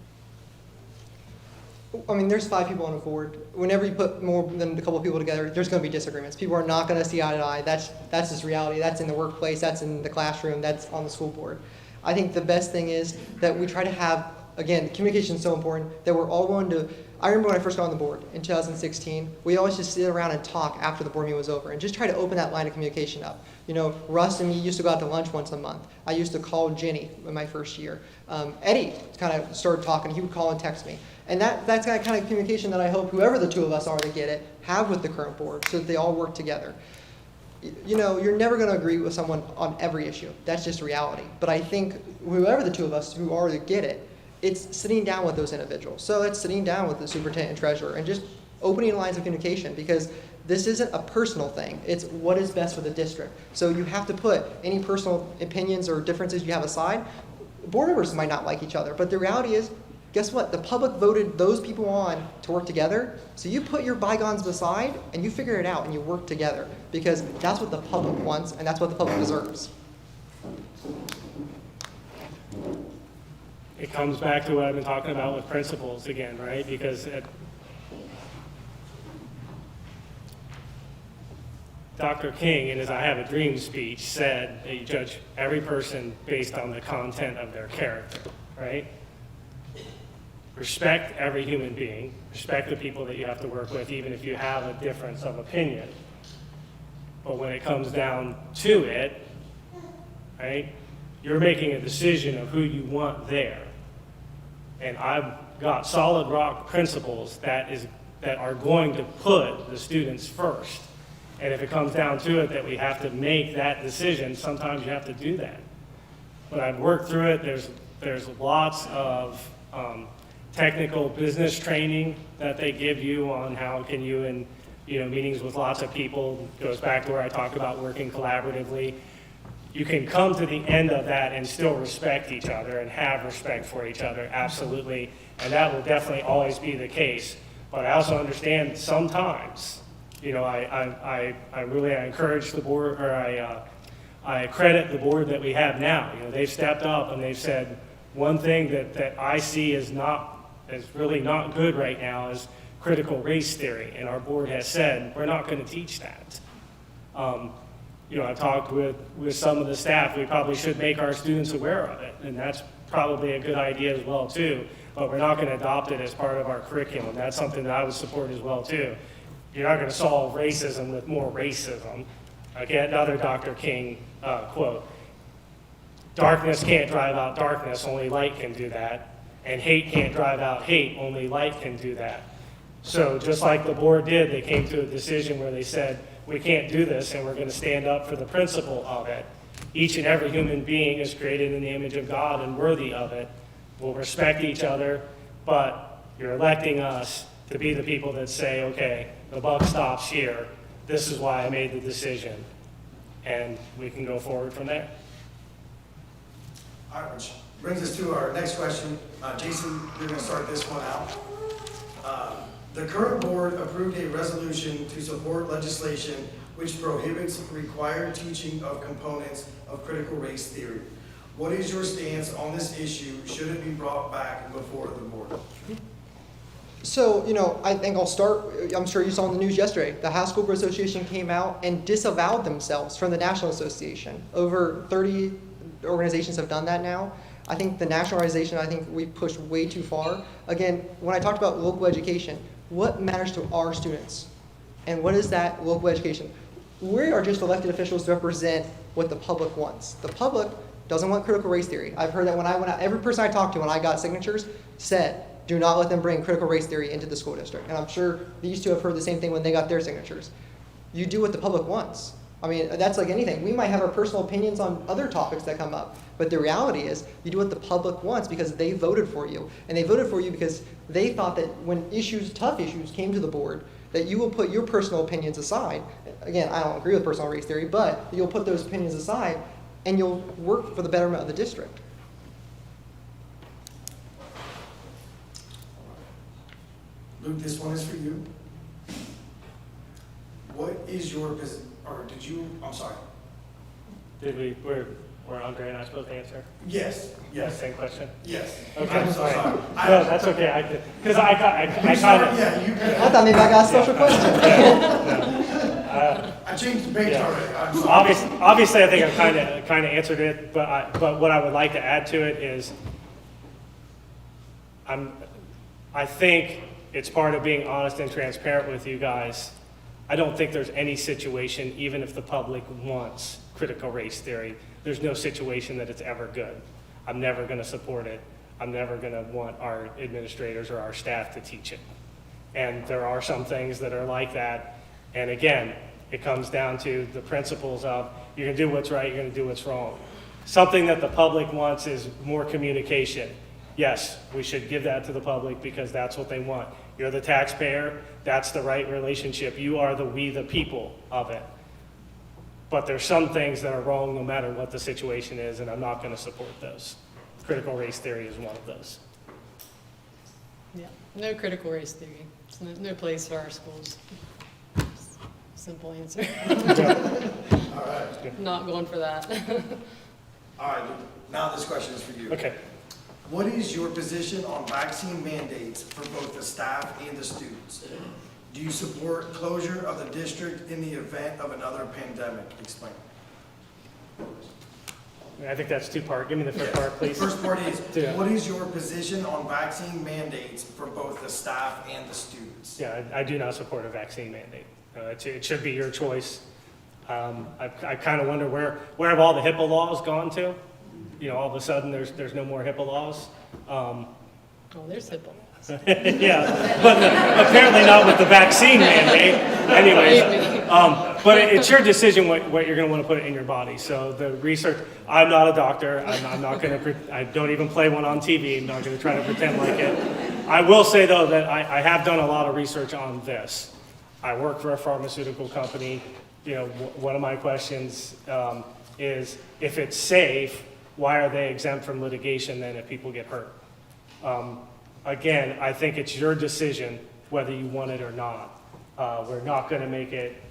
There's 5 people on a board. Whenever you put more than a couple of people together, there's going to be disagreements. People are not going to see eye to eye. That's just reality. That's in the workplace. That's in the classroom. That's on the school board. I think the best thing is that we try to have, again, communication is so important, that we're all willing to. I remember when I first got on the board in 2016, we always just sit around and talk after the board meeting was over and just try to open that line of communication up. Russ and me used to go out to lunch once a month. I used to call Jenny in my first year. Eddie kind of started talking. He would call and text me. And that's that kind of communication that I hope whoever the two of us are that get it, have with the current board so that they all work together. You're never going to agree with someone on every issue. That's just reality. But I think whoever the two of us who are that get it, it's sitting down with those individuals. So it's sitting down with the superintendent and treasurer and just opening lines of communication because this isn't a personal thing. It's what is best for the district. So you have to put any personal opinions or differences you have aside. Board members might not like each other, but the reality is, guess what? The public voted those people on to work together. So you put your bygones aside and you figure it out and you work together because that's what the public wants and that's what the public deserves. It comes back to what I've been talking about with principles again, right? Because Dr. King, in his I Have a Dream speech, said that you judge every person based on the content of their character, right? Respect every human being. Respect the people that you have to work with, even if you have a difference of opinion. But when it comes down to it, right, you're making a decision of who you want there. And I've got solid rock principles that are going to put the students first. And if it comes down to it that we have to make that decision, sometimes you have to do that. When I've worked through it, there's lots of technical business training that they give you on how can you, in meetings with lots of people, goes back to where I talk about working collaboratively. You can come to the end of that and still respect each other and have respect for each other, absolutely. And that will definitely always be the case. But I also understand sometimes, I encourage the board, or I credit the board that we have now. They've stepped up and they've said one thing that I see is really not good right now is critical race theory. And our board has said, we're not going to teach that. You know, I talked with some of the staff, we probably should make our students aware of it, and that's probably a good idea as well too, but we're not going to adopt it as part of our curriculum. That's something that I would support as well too. You're not going to solve racism with more racism. Again, another Dr. King quote, darkness can't drive out darkness, only light can do that, and hate can't drive out hate, only light can do that. So just like the board did, they came to a decision where they said, we can't do this, and we're going to stand up for the principle of it. Each and every human being is created in the image of God and worthy of it. We'll respect each other, but you're electing us to be the people that say, okay, the buck stops here. This is why I made the decision. And we can go forward from there. All right, which brings us to our next question. Jason, you're going to start this one out. The current board approved a resolution to support legislation which prohibits required teaching of components of critical race theory. What is your stance on this issue? Should it be brought back before the board? So, you know, I think I'll start, I'm sure you saw in the news yesterday, the High School Board Association came out and disavowed themselves from the National Association. Over 30 organizations have done that now. I think the national organization, I think we pushed way too far. Again, when I talked about local education, what matters to our students? And what is that local education? We are just elected officials to represent what the public wants. The public doesn't want critical race theory. I've heard that when I went out, every person I talked to when I got signatures said, do not let them bring critical race theory into the school district. And I'm sure these two have heard the same thing when they got their signatures. You do what the public wants. I mean, that's like anything. We might have our personal opinions on other topics that come up, but the reality is you do what the public wants because they voted for you. And they voted for you because they thought that when tough issues came to the board, that you will put your personal opinions aside. Again, I don't agree with personal race theory, but you'll put those opinions aside and you'll work for the betterment of the district. Luke, this one is for you. What is your position, or did you, I'm sorry. Were Andre and I supposed to answer? Yes, yes, Same question? yes. Okay, I'm so all right. sorry. No, that's okay, because I kind of. Yeah, you could. I thought maybe I got a special question. I changed the page Yeah. already. I'm sorry. Obviously, I think I've kind of answered it, but what I would like to add to it is, I think it's part of being honest and transparent with you guys. I don't think there's any situation, even if the public wants critical race theory, there's no situation that it's ever good. I'm never going to support it. I'm never going to want our administrators or our staff to teach it. And there are some things that are like that. And again, it comes down to the principles of you're going to do what's right, you're going to do what's wrong. Something that the public wants is more communication. Yes, we should give that to the public because that's what they want. You're the taxpayer, that's the right relationship. You are we the people of it. But there's some things that are wrong no matter what the situation is, and I'm not going to support those. Critical race theory is one of those. Yeah, no critical race theory. There's no place for our schools. Simple answer. All right. Not going for that. All right, Luke. Now this question is for you. Okay. What is your position on vaccine mandates for both the staff and the students? Do you support closure of the district in the event of another pandemic? Explain. I think that's two-part. Give me the first Yes. part, please. The first part is, Yeah. what is your position on vaccine mandates for both the staff and the students? Yeah, I do not support a vaccine mandate. It should be your choice. I kind of wonder where have all the HIPAA laws gone to? You know, all of a sudden there's no more HIPAA laws. Oh, there's HIPAA. Yeah, but apparently not with the vaccine mandate. Anyways, but it's your decision what you're going to want to put in your body. So the research, I'm not a doctor. I'm not going to, I don't even play one on TV. I'm not going to try to pretend like it. I will say though that I have done a lot of research on this. I work for a pharmaceutical company. You know, one of my questions is if it's safe, why are they exempt from litigation then if people get hurt? Again, I think it's your decision whether you want it or not. We're not going to make it,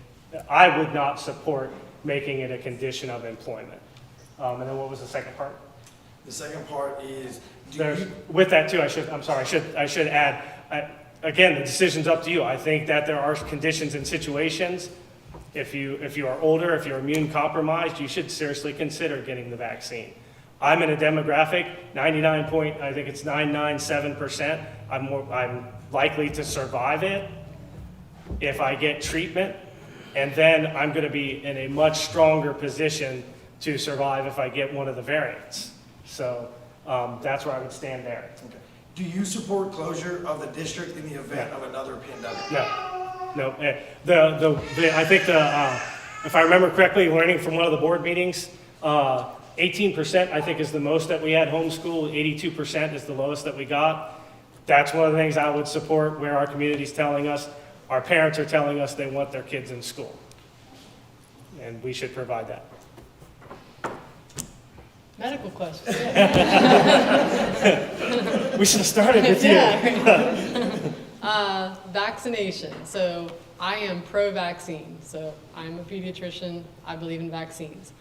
I would not support making it a condition of employment. And then what was the second part? The second part is, With that too, I should add, again, the decision's up to you. I think that there are conditions and situations If you are older, if you're immune compromised, you should seriously consider getting the vaccine. I'm in a demographic, 997%. I'm likely to survive it if I get treatment, and then I'm going to be in a much stronger position to survive if I get one of the variants. So that's where I would stand there. Okay. Do you support closure of the district in the event of another pandemic? No. I think if I remember correctly, learning from one of the board meetings, 18% I think is the most that we had homeschool, 82% is the lowest that we got. That's one of the things I would support, where our community's telling us, our parents are telling us they want their kids in school. And we should provide that. Medical question. We should have started with you. Yeah. Vaccination. So I am pro-vaccine. So I'm a pediatrician. I believe in vaccines.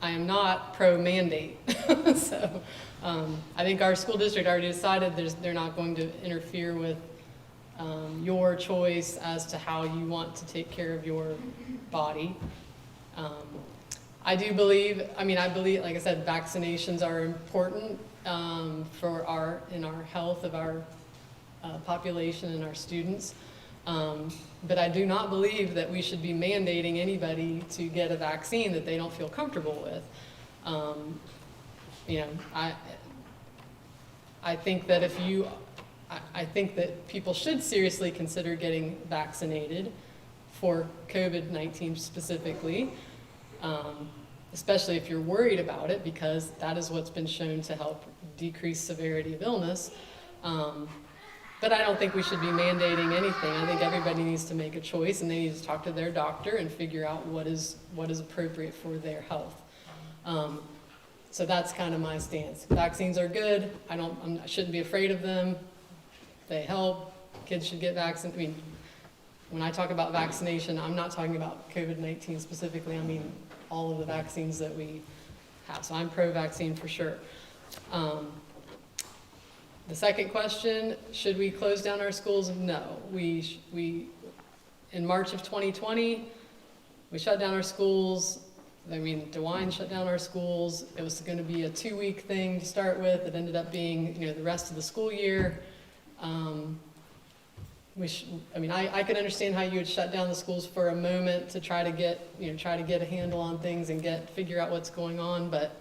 I am not pro-mandate. So I think our school district already decided they're not going to interfere with your choice as to how you want to take care of your body. I believe, like I said, vaccinations are important for our health of our population and our students. But I do not believe that we should be mandating anybody to get a vaccine that they don't feel comfortable with. I think that I think that people should seriously consider getting vaccinated for COVID-19 specifically, especially if you're worried about it, because that is what's been shown to help decrease severity of illness. But I don't think we should be mandating anything. I think everybody needs to make a choice, and they need to talk to their doctor and figure out what is appropriate for their health. So that's kind of my stance. Vaccines are good. I shouldn't be afraid of them. They help. Kids should get vaccinated. I mean, when I talk about vaccination, I'm not talking about COVID-19 specifically. I mean all of the vaccines that we have. So I'm pro-vaccine for sure. The second question, should we close down our schools? No. We in March of 2020, we shut down our schools. DeWine shut down our schools. It was going to be a 2-week thing to start with. It ended up being, the rest of the school year. I could understand how you would shut down the schools for a moment to try to get a handle on things and figure out what's going on. But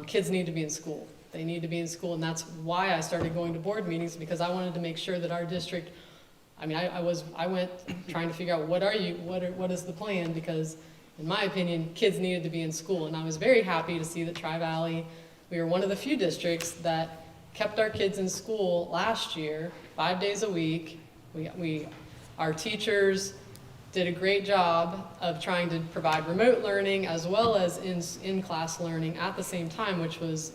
kids need to be in school. They need to be in school, and that's why I started going to board meetings, because I wanted to make sure that our district. I went trying to figure out what is the plan, because in my opinion, kids needed to be in school, and I was very happy to see that Tri-Valley, we were one of the few districts that kept our kids in school last year, 5 days a week. Our teachers did a great job of trying to provide remote learning as well as in-class learning at the same time, which was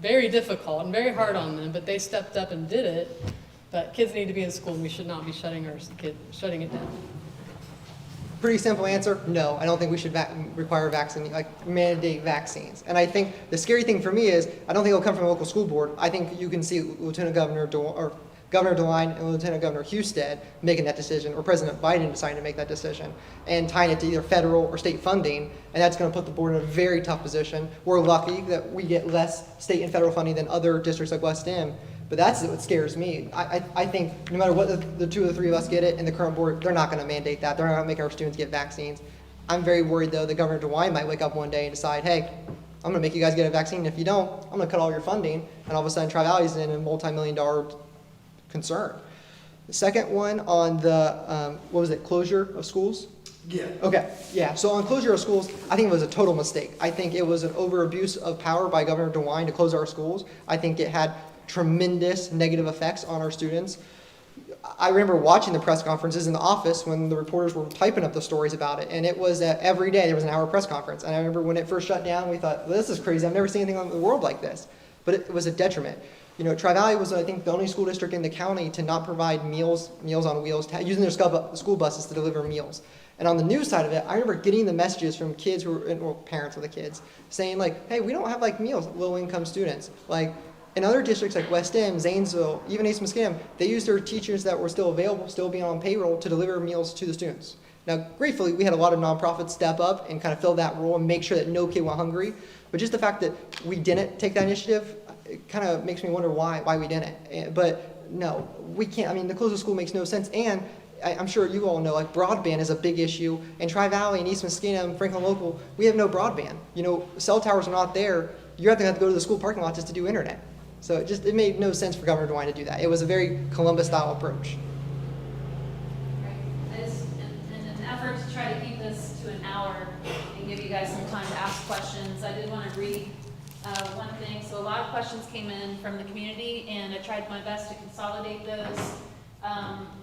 very difficult and very hard on them, but they stepped up and did it. But kids need to be in school, and we should not be shutting it down. Pretty simple answer, no. I don't think we should require mandate vaccines. And I think the scary thing for me is, I don't think it'll come from a local school board. I think you can see Lieutenant Governor Governor DeWine and Lieutenant Governor Husted making that decision, or President Biden deciding to make that decision, and tying it to either federal or state funding, and that's going to put the board in a very tough position. We're lucky that we get less state and federal funding than other districts like West End, but that's what scares me. I think no matter what the two or the three of us get it, and the current board, they're not going to mandate that. They're not going to make our students get vaccines. I'm very worried, though, that Governor DeWine might wake up one day and decide, hey, I'm going to make you guys get a vaccine. If you don't, I'm going to cut all your funding, and all of a sudden Tri-Valley's in a multi-million-dollar concern. The second one on the, closure of schools? Yeah. Okay, yeah, so on closure of schools, I think it was a total mistake. I think it was an over-abuse of power by Governor DeWine to close our schools. I think it had tremendous negative effects on our students. I remember watching the press conferences in the office when the reporters were typing up the stories about it, and it was every day there was an hour press conference. And I remember when it first shut down, we thought, well, this is crazy. I've never seen anything in the world like this. But it was a detriment. Tri-Valley was, I think, the only school district in the county to not provide meals on wheels, using their school buses to deliver meals. And on the news side of it, I remember getting the messages from kids parents of the kids saying, like, hey, we don't have meals, low-income students. In other districts like West End, Zanesville, even East Muskingum, they used their teachers that were still available, still being on payroll, to deliver meals to the students. Now, gratefully, we had a lot of nonprofits step up and kind of fill that role and make sure that no kid went hungry. But just the fact that we didn't take that initiative, it kind of makes me wonder why we didn't. But no, we can't. I mean, the close of school makes no sense. And I'm sure you all know, like, broadband is a big issue. In Tri-Valley and East Mosquito and Franklin Local, we have no broadband. You know, cell towers are not there. You have to go to the school parking lot just to do internet. So it made no sense for Governor DeWine to do that. It was a very Columbus-style approach. Right. In an effort to try to keep this to an hour and give you guys some time to ask questions, I did want to read one thing. So a lot of questions came in from the community, and I tried my best to consolidate those.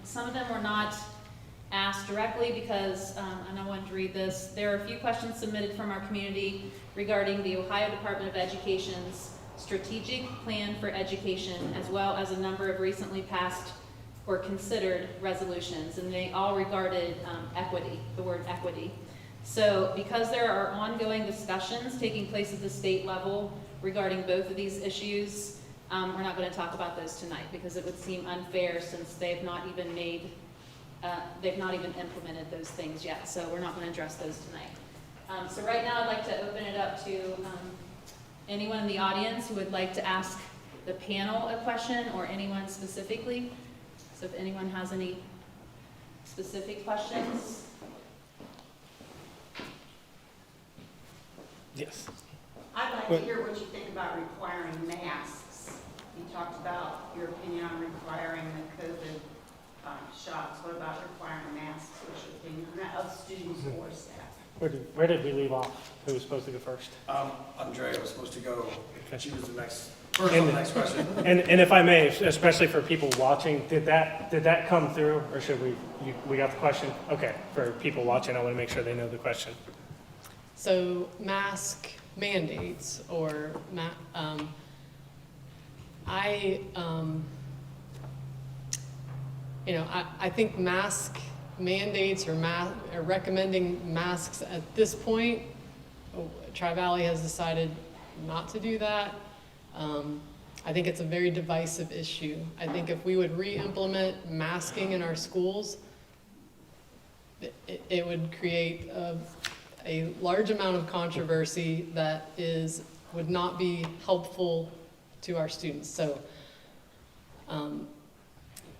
Some of them were not asked directly because, and I wanted to read this. There are a few questions submitted from our community regarding the Ohio Department of Education's strategic plan for education, as well as a number of recently passed or considered resolutions, and they all regarded equity, the word equity. So because there are ongoing discussions taking place at the state level regarding both of these issues, we're not going to talk about those tonight because it would seem unfair since they've not even implemented those things yet. So we're not going to address those tonight. So right now I'd like to open it up to anyone in the audience who would like to ask the panel a question, or anyone specifically. So if anyone has any specific questions. Yes. I'd like to hear what you think about requiring masks. You talked about your opinion on requiring the COVID shots. What about requiring masks? What's your opinion on that, of students or staff? Where did we leave off? Who was supposed to go first? Andrea was supposed to go. Okay. She was the first on the next question. And if I may, especially for people watching, did that come through, or should we got the question? Okay, for people watching, I want to make sure they know the question. So mask mandates or I think mask mandates or recommending masks at this point, Tri-Valley has decided not to do that. I think it's a very divisive issue. I think if we would re-implement masking in our schools, it would create a large amount of controversy that would not be helpful to our students. So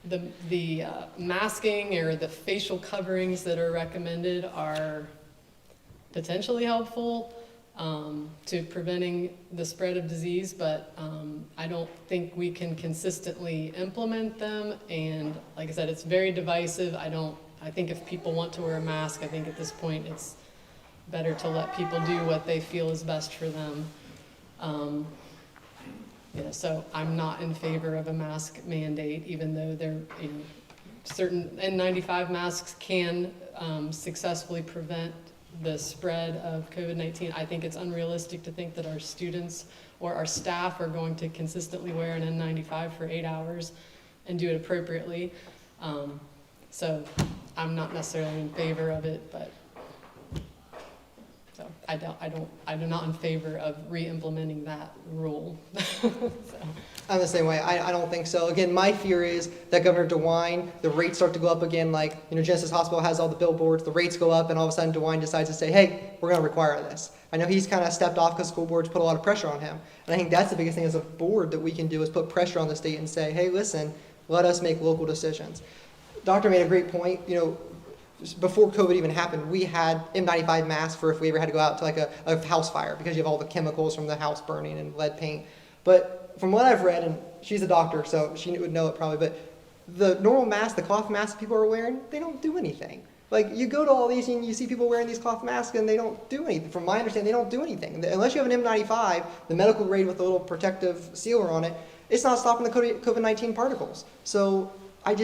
the masking or the facial coverings that are recommended are potentially helpful to preventing the spread of disease, but I don't think we can consistently implement them. And like I said, it's very divisive. I think if people want to wear a mask, I think at this point it's better to let people do what they feel is best for them. So I'm not in favor of a mask mandate, even though certain N95 masks can successfully prevent the spread of COVID-19. I think it's unrealistic to think that our students or our staff are going to consistently wear an N95 for 8 hours and do it appropriately. So I'm not necessarily in favor of it, but so I'm not in favor of re-implementing that rule. I'm the same way. I don't think so. Again, my fear is that Governor DeWine, the rates start to go up again. Like, Genesis Hospital has all the billboards, the rates go up, and all of a sudden DeWine decides to say, hey, we're going to require this. I know he's kind of stepped off because school boards put a lot of pressure on him. And I think that's the biggest thing as a board that we can do is put pressure on the state and say, hey, listen, let us make local decisions. Doctor made a great point. Before COVID even happened, we had N95 masks for if we ever had to go out to like a house fire because you have all the chemicals from the house burning and lead paint. But from what I've read, and she's a doctor, so she would know it probably, but the normal masks, the cloth masks people are wearing, they don't do anything. Like, you go to all these and you see people wearing these cloth masks and they don't do anything. From my understanding, they don't do anything. Unless you have an N95, the medical grade with a little protective sealer on it, it's not stopping the COVID-19 particles. So I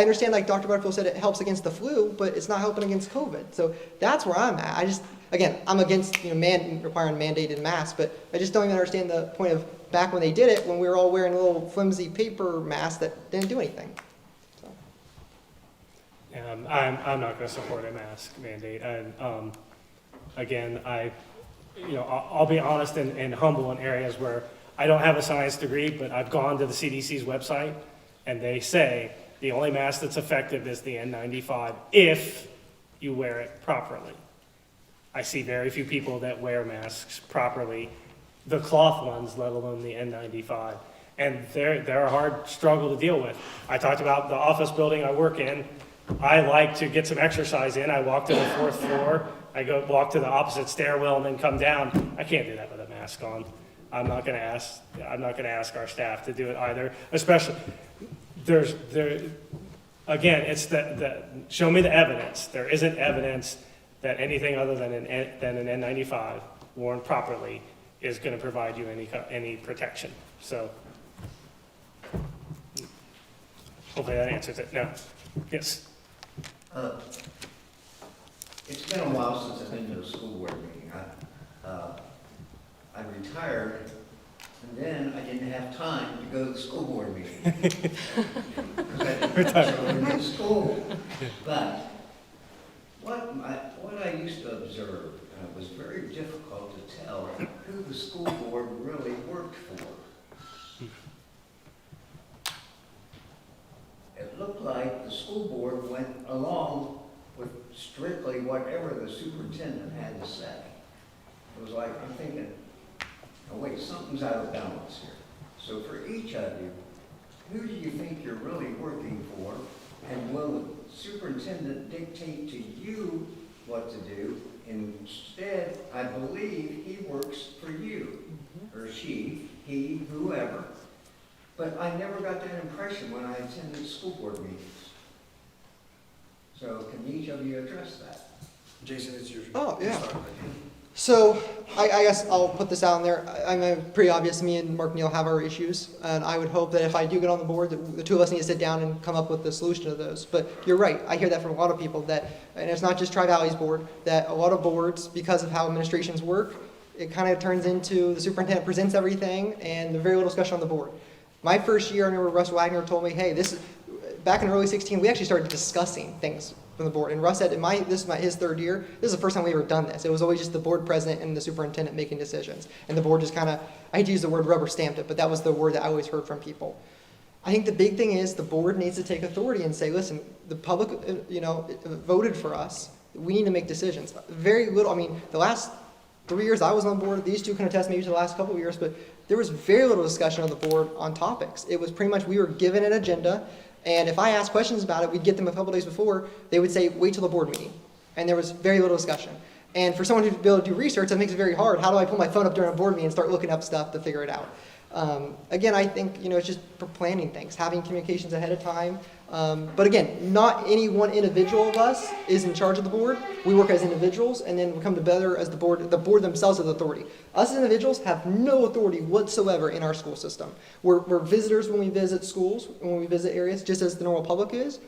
understand, like Dr. Butterfield said, it helps against the flu, but it's not helping against COVID. So that's where I'm at. Again, I'm against requiring mandated masks, but I just don't even understand the point of back when they did it, when we were all wearing little flimsy paper masks that didn't do anything. So. I'm not going to support a mask mandate. And again, I'll be honest and humble in areas where I don't have a science degree, but I've gone to the CDC's website, and they say the only mask that's effective is the N95 if you wear it properly. I see very few people that wear masks properly, the cloth ones, let alone the N95. And they're a hard struggle to deal with. I talked about the office building I work in. I like to get some exercise in. I walk to the 4th floor. I walk to the opposite stairwell and then come down. I can't do that with a mask on. I'm not going to ask our staff to do it either. Especially, again, it's show me the evidence. There isn't evidence that anything other than an N95 worn properly is going to provide you any protection. So hopefully that answers it. No. Yes. It's been a while since I've been to a school board meeting. I retired, and then I didn't have time to go to the school board meeting. Because I didn't children in school. But what I used to observe, it was very difficult to tell who the school board really worked for. It looked like the school board went along with strictly whatever the superintendent had to say. It was like, I'm thinking, oh wait, something's out of balance here. So for each of you, who do you think you're really working for? And will the superintendent dictate to you what to do? Instead, I believe he works for you, or she, he, whoever. But I never got that impression when I attended school board meetings. So can each of you address that? Jason, it's your. Oh, yeah. Start. So I guess I'll put this out in there. I mean, pretty obvious me and Mark Neal have our issues, and I would hope that if I do get on the board, that the two of us need to sit down and come up with the solution to those. But you're right, I hear that from a lot of people, that, and it's not just Tri-Valley's board, that a lot of boards, because of how administrations work, it kind of turns into the superintendent presents everything, and there's very little discussion on the board. My first year, I remember Russ Wagner told me, hey, back in early 16, we actually started discussing things from the board. And Russ said, this is his 3rd year, this is the first time we ever done this. It was always just the board president and the superintendent making decisions. And the board just kind of, I hate to use the word rubber stamped it, but that was the word that I always heard from people. I think the big thing is the board needs to take authority and say, listen, the public, voted for us. We need to make decisions. Very little, I mean, the last 3 years I was on board, these two can attest maybe to the last couple of years, but there was very little discussion on the board on topics. It was pretty much, we were given an agenda, and if I asked questions about it, we'd get them a couple days before, they would say, wait till the board meeting. And there was very little discussion. And for someone who'd be able to do research, that makes it very hard. How do I pull my phone up during a board meeting and start looking up stuff to figure it out? Again, I think, it's just for planning things, having communications ahead of time. But again, not any one individual of us is in charge of the board. We work as individuals, and then we come together as the board themselves has authority. Us as individuals have no authority whatsoever in our school system. We're visitors when we visit schools, when we visit areas, just as the normal public is.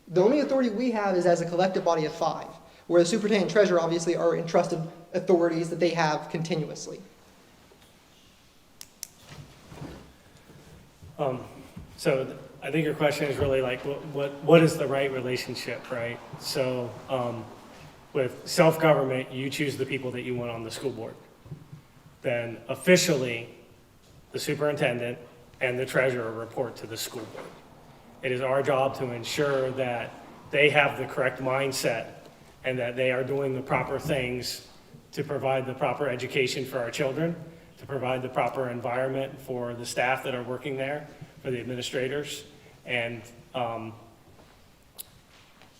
The only authority we have is as a collective body of 5, where the superintendent and treasurer obviously are entrusted authorities that they have continuously. So I think your question is really like, what is the right relationship, right? So with self-government, you choose the people that you want on the school board. Then officially, the superintendent and the treasurer report to the school board. It is our job to ensure that they have the correct mindset and that they are doing the proper things to provide the proper education for our children, to provide the proper environment for the staff that are working there, for the administrators. And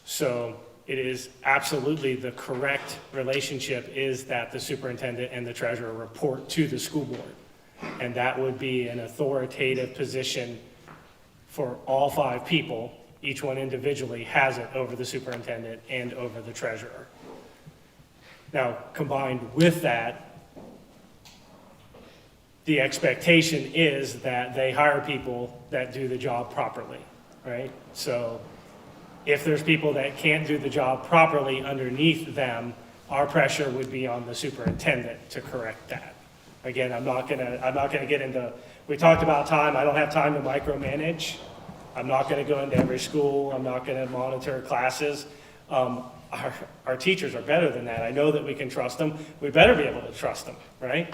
so it is absolutely the correct relationship is that the superintendent and the treasurer report to the school board. And that would be an authoritative position for all 5 people. Each one individually has it over the superintendent and over the treasurer. Now, combined with that, the expectation is that they hire people that do the job properly, right? So if there's people that can't do the job properly underneath them, our pressure would be on the superintendent to correct that. Again, I'm not gonna get into, we talked about time, I don't have time to micromanage. I'm not gonna go into every school, I'm not gonna monitor classes. Our teachers are better than that. I know that we can trust them. We better be able to trust them, right?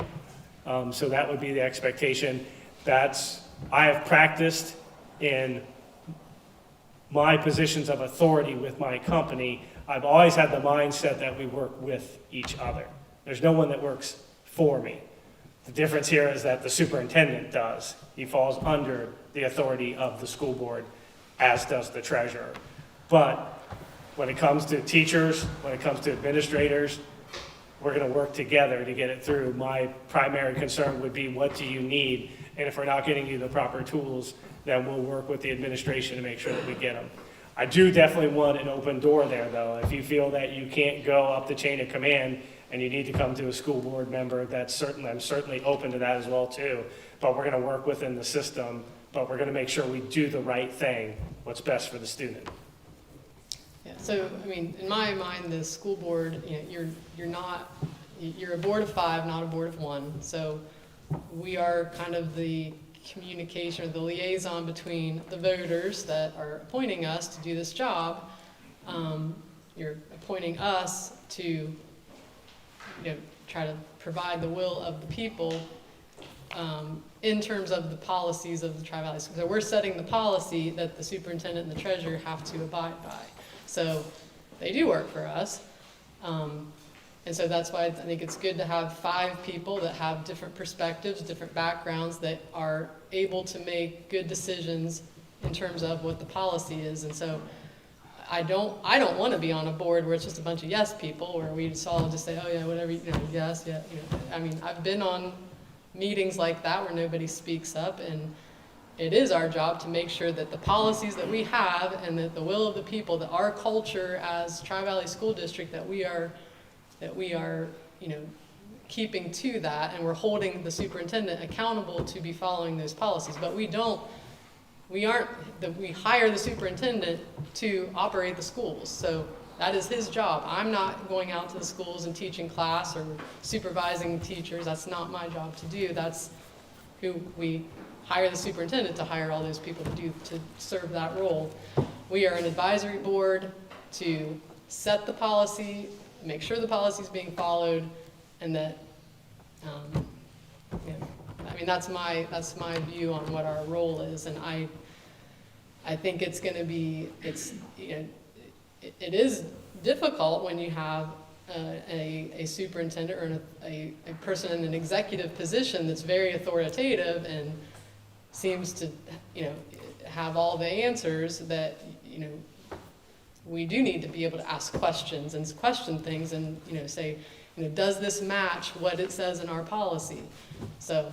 So that would be the expectation. I have practiced in my positions of authority with my company I've always had the mindset that we work with each other. There's no one that works for me. The difference here is that the superintendent does. He falls under the authority of the school board, as does the treasurer. But when it comes to teachers, when it comes to administrators, we're going to work together to get it through. My primary concern would be, what do you need? And if we're not getting you the proper tools, then we'll work with the administration to make sure that we get them. I do definitely want an open door there, though. If you feel that you can't go up the chain of command and you need to come to a school board member, I'm certainly open to that as well, too. But we're going to work within the system, but we're going to make sure we do the right thing, what's best for the student. Yeah, so, I mean, in my mind, the school board, you're a board of 5, not a board of 1. So we are kind of the communication, or the liaison between the voters that are appointing us to do this job. You're appointing us to, try to provide the will of the people in terms of the policies of the Tri-Valley School. So we're setting the policy that the superintendent and the treasurer have to abide by. So they do work for us. And so that's why I think it's good to have 5 people that have different perspectives, different backgrounds, that are able to make good decisions in terms of what the policy is. And so I don't want to be on a board where it's just a bunch of yes people, where we just all just say, oh yeah, whatever, yes, yeah. I mean, I've been on meetings like that where nobody speaks up, and it is our job to make sure that the policies that we have and that the will of the people, that our culture as Tri-Valley School District, that we are keeping to that, and we're holding the superintendent accountable to be following those policies. But we hire the superintendent to operate the schools. So that is his job. I'm not going out to the schools and teaching class or supervising teachers. That's not my job to do. That's who we hire the superintendent to hire all those people to serve that role. We are an advisory board to set the policy, make sure the policy is being followed, and that, that's my view on what our role is. And I think it's going to be, it is difficult when you have a superintendent or a person in an executive position that's very authoritative and seems to, have all the answers. That, we do need to be able to ask questions and question things and, say, does this match what it says in our policy? So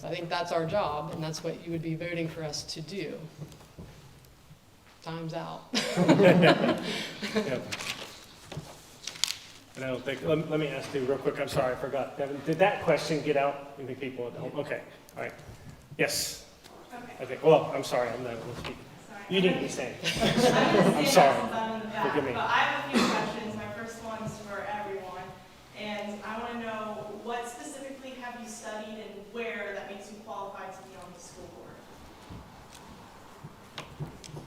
I think that's our job, and that's what you would be voting for us to do. Time's out. Yep. And I don't think, let me ask you real quick, I'm sorry, I forgot. Devin, did that question get out? You think people would help? Okay, all right. Yes. Okay. I think, well, I'm sorry, I'm not going to speak. Sorry. You need to be saying. I'm sorry. Forgive me. But I have a few questions. My first one is for everyone. And I want to know, what specifically have you studied and where that makes you qualified to be on the school board?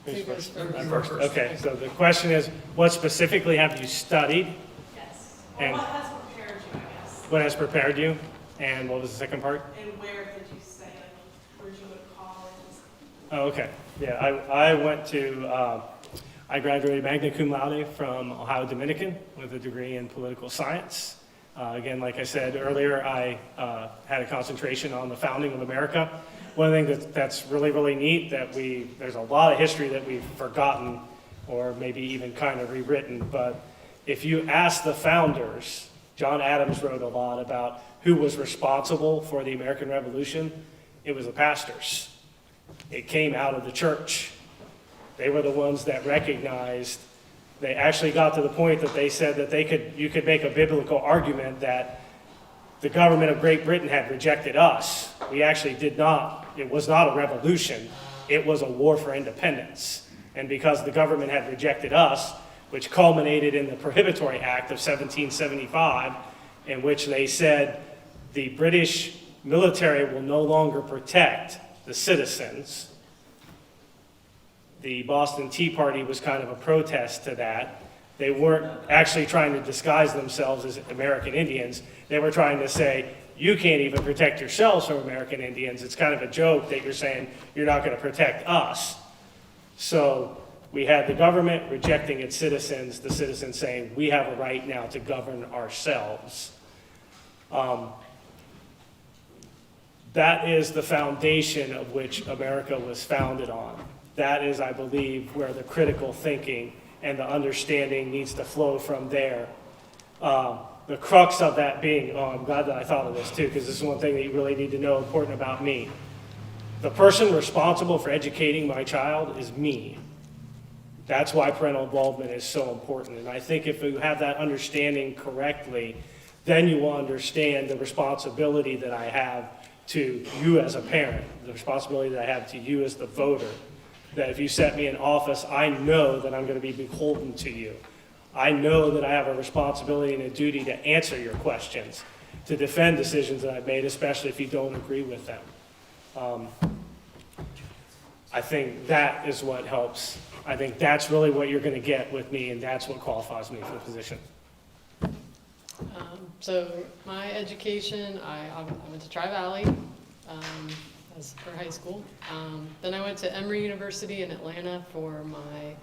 Who's Who goes first? first? I'm first. Okay, so the question is, what specifically have you studied? Yes. Or And what has prepared you, I guess? what has prepared you? And what was the second part? And where did you say, where'd you go to college? Oh, okay. Yeah, I went to, I graduated magna cum laude from Ohio Dominican with a degree in political science. Again, like I said earlier, I had a concentration on the founding of America. One of the things that's really, really neat, that there's a lot of history that we've forgotten or maybe even kind of rewritten, but if you ask the founders, John Adams wrote a lot about who was responsible for the American Revolution. It was the pastors. It came out of the church. They were the ones that recognized, they actually got to the point that they said that you could make a biblical argument that the government of Great Britain had rejected us. We actually did not. It was not a revolution. It was a war for independence. And because the government had rejected us, which culminated in the Prohibitory Act of 1775, in which they said the British military will no longer protect the citizens. The Boston Tea Party was kind of a protest to that. They weren't actually trying to disguise themselves as American Indians. They were trying to say, you can't even protect yourselves from American Indians. It's kind of a joke that you're saying you're not going to protect us. So We had the government rejecting its citizens, the citizens saying, we have a right now to govern ourselves. That is the foundation of which America was founded on. That is, I believe, where the critical thinking and the understanding needs to flow from there. The crux of that being, I'm glad that I thought of this too, because this is one thing that you really need to know important about me. The person responsible for educating my child is me. That's why parental involvement is so important. And I think if you have that understanding correctly, then you will understand the responsibility that I have to you as a parent, the responsibility that I have to you as the voter. That if you set me in office, I know that I'm going to be beholden to you. I know that I have a responsibility and a duty to answer your questions, to defend decisions that I've made, especially if you don't agree with them. I think that is what helps. I think that's really what you're going to get with me, and that's what qualifies me for the position. So my education, I went to Tri-Valley as for high school. Then I went to Emory University in Atlanta for my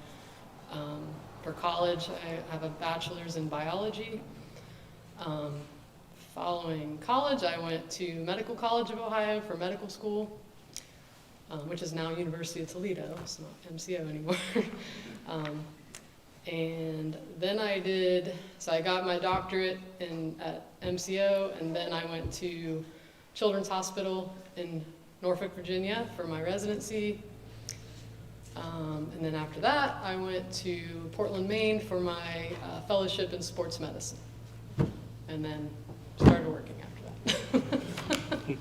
for college. I have a bachelor's in biology. Following college, I went to Medical College of Ohio for medical school, which is now University of Toledo. It's not MCO anymore. And then I got my doctorate at MCO, and then I went to Children's Hospital in Norfolk, Virginia for my residency. And then after that, I went to Portland, Maine for my fellowship in sports medicine. And then started working after that.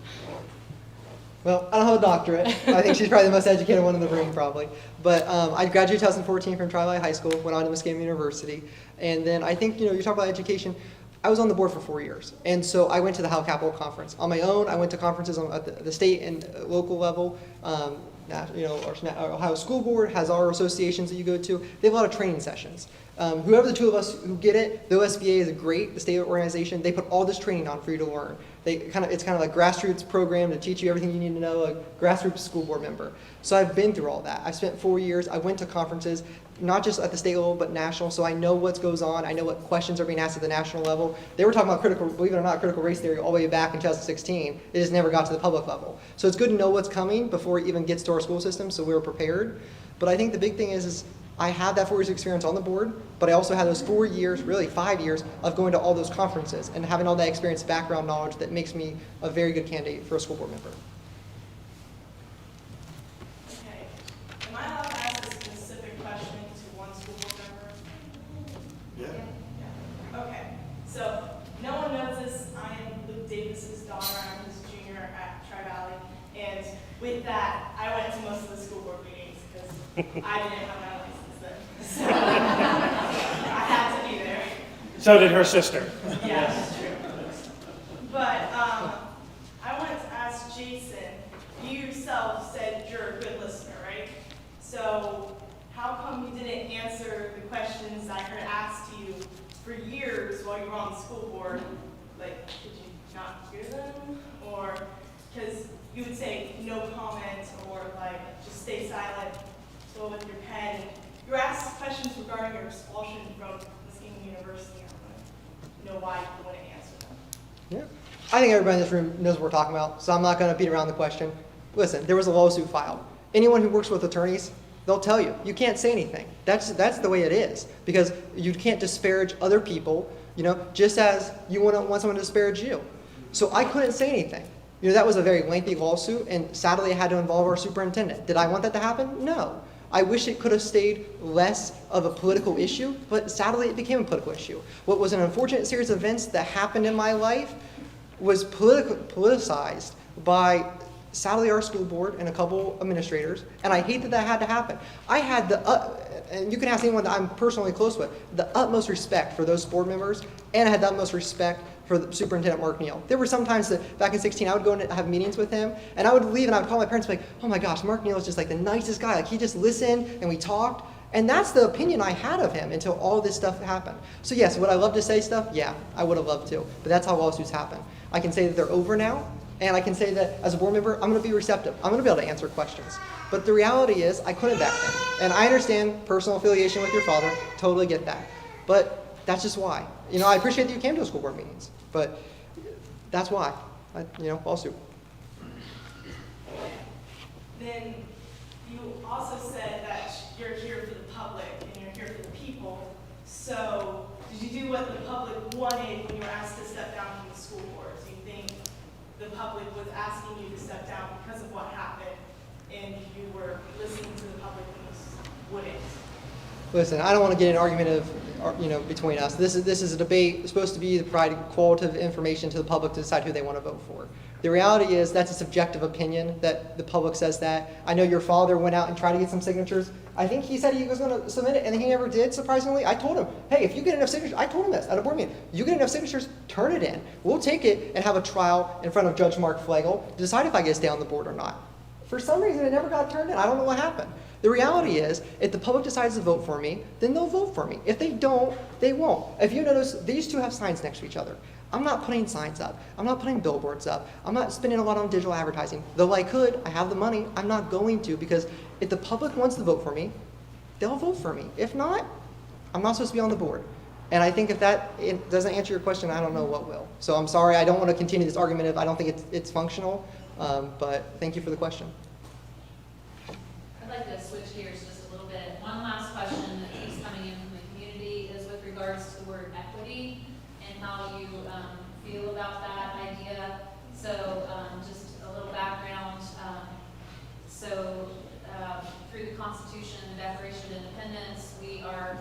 Well, I don't have a doctorate. I think she's probably the most educated one in the room, probably. But I graduated 2014 from Tri-Valley High School, went on to Muskingum University. And then I think, you're talking about education. I was on the board for 4 years. And so I went to the How Capital Conference. On my own, I went to conferences at the state and local level. Our Ohio School Board has our associations that you go to. They have a lot of training sessions. Whoever the two of us who get it, the OSBA is great, the state organization. They put all this training on for you to learn. It's kind of like grassroots program to teach you everything you need to know, a grassroots school board member. So I've been through all that. I spent 4 years. I went to conferences, not just at the state level, but national. So I know what goes on. I know what questions are being asked at the national level. They were talking about believe it or not, critical race theory all the way back in 2016. It just never got to the public level. So it's good to know what's coming before it even gets to our school system, so we were prepared. But I think the big thing is I had that 4 years experience on the board, but I also had those 4 years, really 5 years, of going to all those conferences and having all that experience, background knowledge that makes me a very good candidate for a school board member. Okay. Am I allowed to ask a specific question to one school board member? Yeah. Okay. So, no one knows this. I am Luke Davis's daughter. I'm his junior at Tri-Valley. And with that, I went to most of the school board meetings because I didn't have my license then. So, I had to be there. So did her sister. Yeah, that's true. But I wanted to ask Jason, you yourself said you're a good listener, right? So how come you didn't answer the questions I heard asked to you for years while you were on the school board? Like, did you not hear them? Or, because you would say no comment or like, just stay silent, go with your pen. You were asked questions regarding your expulsion from Muskingum University. I want to know why you wouldn't answer them. Yeah. I think everybody in this room knows what we're talking about, so I'm not going to beat around the question. Listen, there was a lawsuit filed. Anyone who works with attorneys, they'll tell you, you can't say anything. That's the way it is, because you can't disparage other people, just as you wouldn't want someone to disparage you. So I couldn't say anything. That was a very lengthy lawsuit, and sadly it had to involve our superintendent. Did I want that to happen? No. I wish it could have stayed less of a political issue, but sadly it became a political issue. What was an unfortunate series of events that happened in my life was politicized by, sadly, our school board and a couple administrators, and I hate that that had to happen. I had and you can ask anyone that I'm personally close with, the utmost respect for those board members, and I had the utmost respect for the Superintendent Mark Neal. There were some times that back in 16, I would go and have meetings with him, and I would leave and I would call my parents and be like, oh my gosh, Mark Neal is just like the nicest guy. Like, he just listened and we talked. And that's the opinion I had of him until all this stuff happened. So yes, would I love to say stuff? Yeah, I would have loved to. But that's how lawsuits happen. I can say that they're over now, And I can say that as a board member, I'm going to be receptive. I'm going to be able to answer questions. But the reality is, I couldn't back then. And I understand personal affiliation with your father. Totally get that. But that's just why. I appreciate that you came to the school board meetings. But that's why. Fall suit. Then you also said that you're here for the public and you're here for the people. So did you do what the public wanted when you were asked to step down from the school board? Do you think the public was asking you to step down because of what happened and you were listening to the public and you wouldn't? Listen, I don't want to get in an argument of, between us. This is a debate. It's supposed to be to provide qualitative information to the public to decide who they want to vote for. The reality is that's a subjective opinion that the public says that. I know your father went out and tried to get some signatures. I think he said he was going to submit it, and he never did, surprisingly. I told him, hey, if you get enough signatures, I told him this at a board meeting, you get enough signatures, turn it in. We'll take it and have a trial in front of Judge Mark Flegel to decide if I get to stay on the board or not. For some reason, it never got turned in. I don't know what happened. The reality is, if the public decides to vote for me, then they'll vote for me. If they don't, they won't. If you notice, these two have signs next to each other. I'm not putting signs up. I'm not putting billboards up. I'm not spending a lot on digital advertising. Though I could, I have the money, I'm not going to, because if the public wants to vote for me, they'll vote for me. If not, I'm not supposed to be on the board. And I think if that doesn't answer your question, I don't know what will. So I'm sorry, I don't want to continue this argument if I don't think it's functional, but thank you for the question. I'd like to switch gears just a little bit. One last question that keeps coming in from the community is with regards to the word equity and how you feel about that idea. So just a little background. Through the Constitution and the Declaration of Independence, we are,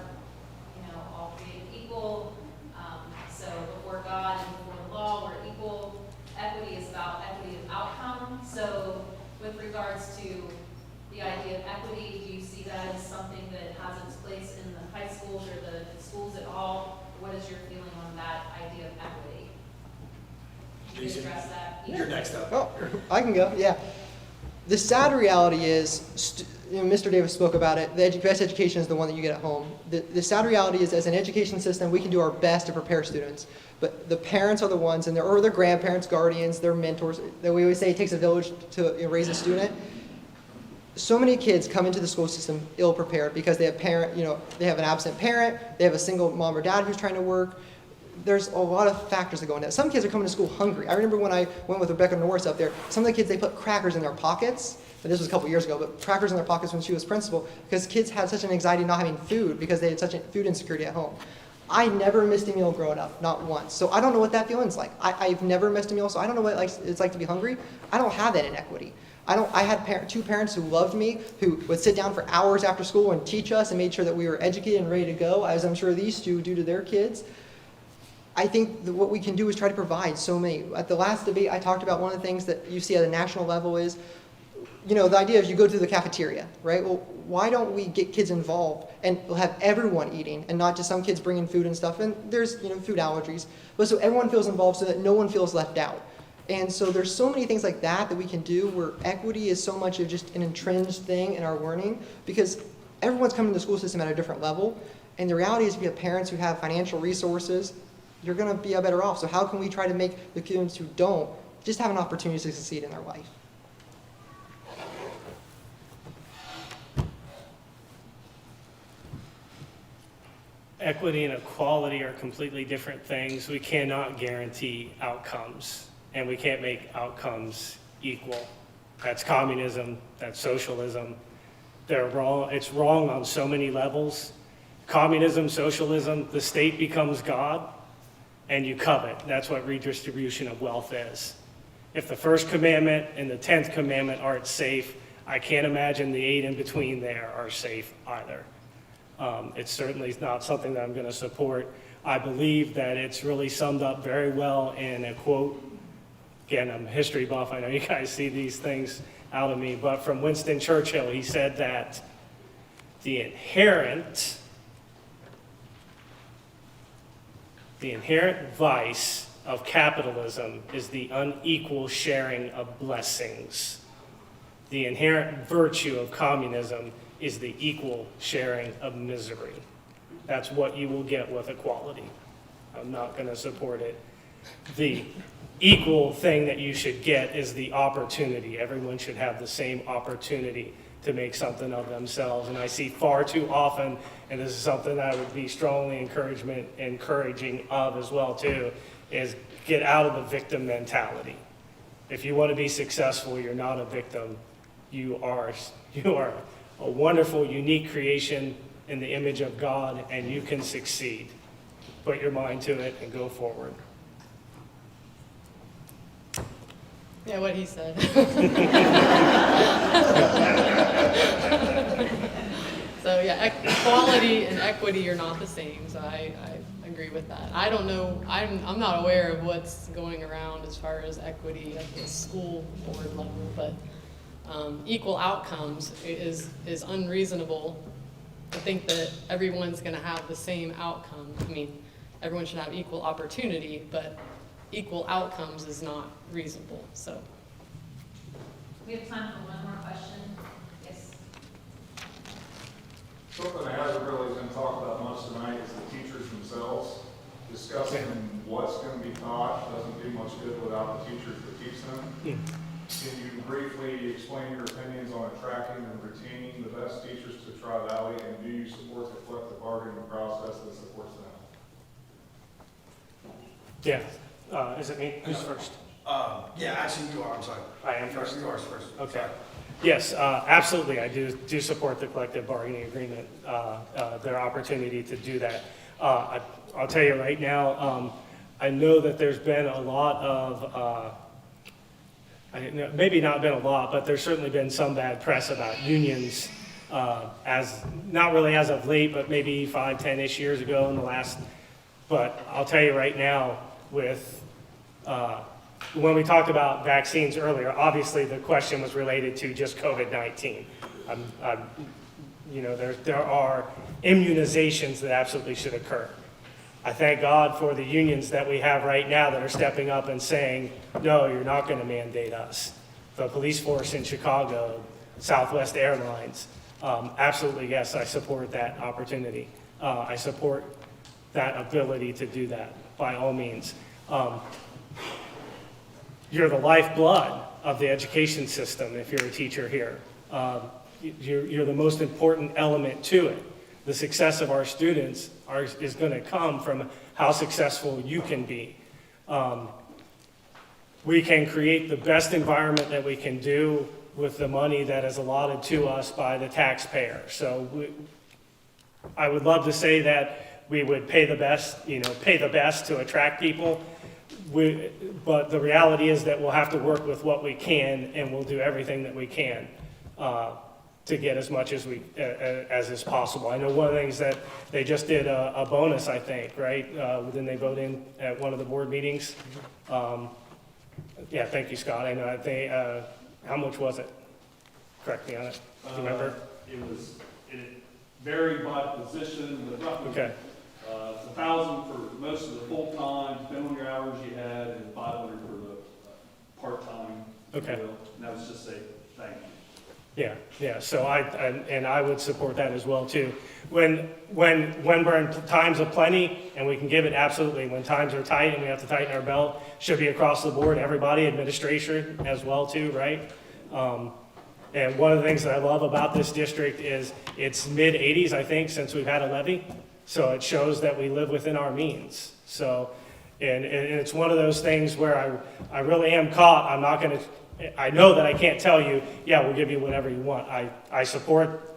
all created equal. So before God and before the law, we're equal. Equity is about equity of outcome. So with regards to the idea of equity, do you see that as something that has its place in the high schools or the schools at all? What is your feeling on that idea of equity? Can you address that? You're next up. Oh, I can go, yeah. The sad reality is, Mr. Davis spoke about it, the best education is the one that you get at home. The sad reality is, as an education system, we can do our best to prepare students. But the parents are the ones, or their grandparents, guardians, their mentors. That we always say it takes a village to raise a student. So many kids come into the school system ill-prepared because they have they have an absent parent, they have a single mom or dad who's trying to work. There's a lot of factors that go into that. Some kids are coming to school hungry. I remember when I went with Rebecca Norris up there, some of the kids, they put crackers in their pockets. And this was a couple years ago, but crackers in their pockets when she was principal because kids had such an anxiety not having food because they had such a food insecurity at home. I never missed a meal growing up, not once. So I don't know what that feeling's like. I've never missed a meal, so I don't know what it's like to be hungry. I don't have that inequity. I had two parents who loved me, who would sit down for hours after school and teach us and made sure that we were educated and ready to go, as I'm sure these two do to their kids. I think that what we can do is try to provide so many. At the last debate, I talked about one of the things that you see at a national level is, the idea of you go to the cafeteria, right? Well, why don't we get kids involved and we'll have everyone eating and not just some kids bringing food and stuff? And there's, food allergies, but so everyone feels involved so that no one feels left out. And so there's so many things like that we can do where equity is so much of just an entrenched thing in our learning because everyone's coming to the school system at a different level. And the reality is if you have parents who have financial resources, you're going to be better off. So how can we try to make the students who don't just have an opportunity to succeed in their life? Equity and equality are completely different things. We cannot guarantee outcomes, and we can't make outcomes equal. That's communism, that's socialism. They're wrong. It's wrong on so many levels. Communism, socialism, the state becomes God, and you covet. That's what redistribution of wealth is. If the first commandment and the 10th commandment aren't safe, I can't imagine the 8 in between there are safe either. It's certainly not something that I'm going to support. I believe that it's really summed up very well in a quote. Again, I'm a history buff. I know you guys see these things out of me, but from Winston Churchill, he said that the inherent vice of capitalism is the unequal sharing of blessings. The inherent virtue of communism is the equal sharing of misery. That's what you will get with equality. I'm not going to support it. The equal thing that you should get is the opportunity. Everyone should have the same opportunity to make something of themselves. And I see far too often, and this is something that I would be strongly encouraging of as well too, is get out of the victim mentality. If you want to be successful, you're not a victim. You are a wonderful, unique creation in the image of God, and you can succeed. Put your mind to it and go forward. Yeah, what he said. So yeah, equality and equity are not the same, so I agree with that. I don't know, I'm not aware of what's going around as far as equity at the school board level, but equal outcomes is unreasonable to think that everyone's gonna have the same outcome. I mean, everyone should have equal opportunity, but equal outcomes is not reasonable, so. We have time for one more question. Yes. Something I haven't really been talked about much tonight is the teachers themselves. Discussing what's going to be taught doesn't do much good without the teachers that teach them. Can you briefly explain your opinions on attracting and retaining the best teachers to Tri-Valley, and do you support the collective bargaining process that supports them? Yeah. Is it me? Who's first? Yeah, actually you are, I'm sorry. I am first. You are first. Okay. Yes, absolutely. I do support the collective bargaining agreement, their opportunity to do that. I'll tell you right now, I know that there's been a lot of, maybe not been a lot, but there's certainly been some bad press about unions, as not really as of late, but maybe 5, 10-ish years ago in the last. But I'll tell you right now, with when we talked about vaccines earlier, obviously the question was related to just COVID-19. There are immunizations that absolutely should occur. I thank God for the unions that we have right now that are stepping up and saying, no, you're not going to mandate us. The police force in Chicago, Southwest Airlines, absolutely, yes, I support that opportunity. I support that ability to do that, by all means. You're the lifeblood of the education system if you're a teacher here. You're the most important element to it. The success of our students is going to come from how successful you can be. We can create the best environment that we can do with the money that is allotted to us by the taxpayer. So I would love to say that we would pay the best to attract people. But the reality is that we'll have to work with what we can, and we'll do everything that we can to get as much as is possible. I know one of the things that they just did a bonus, I think, right? Didn't they vote in at one of the board meetings? Yeah, thank you, Scott. I know how much was it? Correct me on it. Do you remember? It varied by position, but roughly. Okay. It's $1,000 for most of the full-time, depending on your hours you had, and $500 for the part-time. Okay. And that was just say thank you. Yeah. So I would support that as well too. When we're in times of plenty and we can give it, absolutely. When times are tight and we have to tighten our belt, should be across the board, everybody, administration as well too, right? And one of the things that I love about this district is it's mid-80s, I think, since we've had a levy. So it shows that we live within our means. So, and it's one of those things where I really am caught. I'm not going to, I know that I can't tell you, yeah, we'll give you whatever you want. I support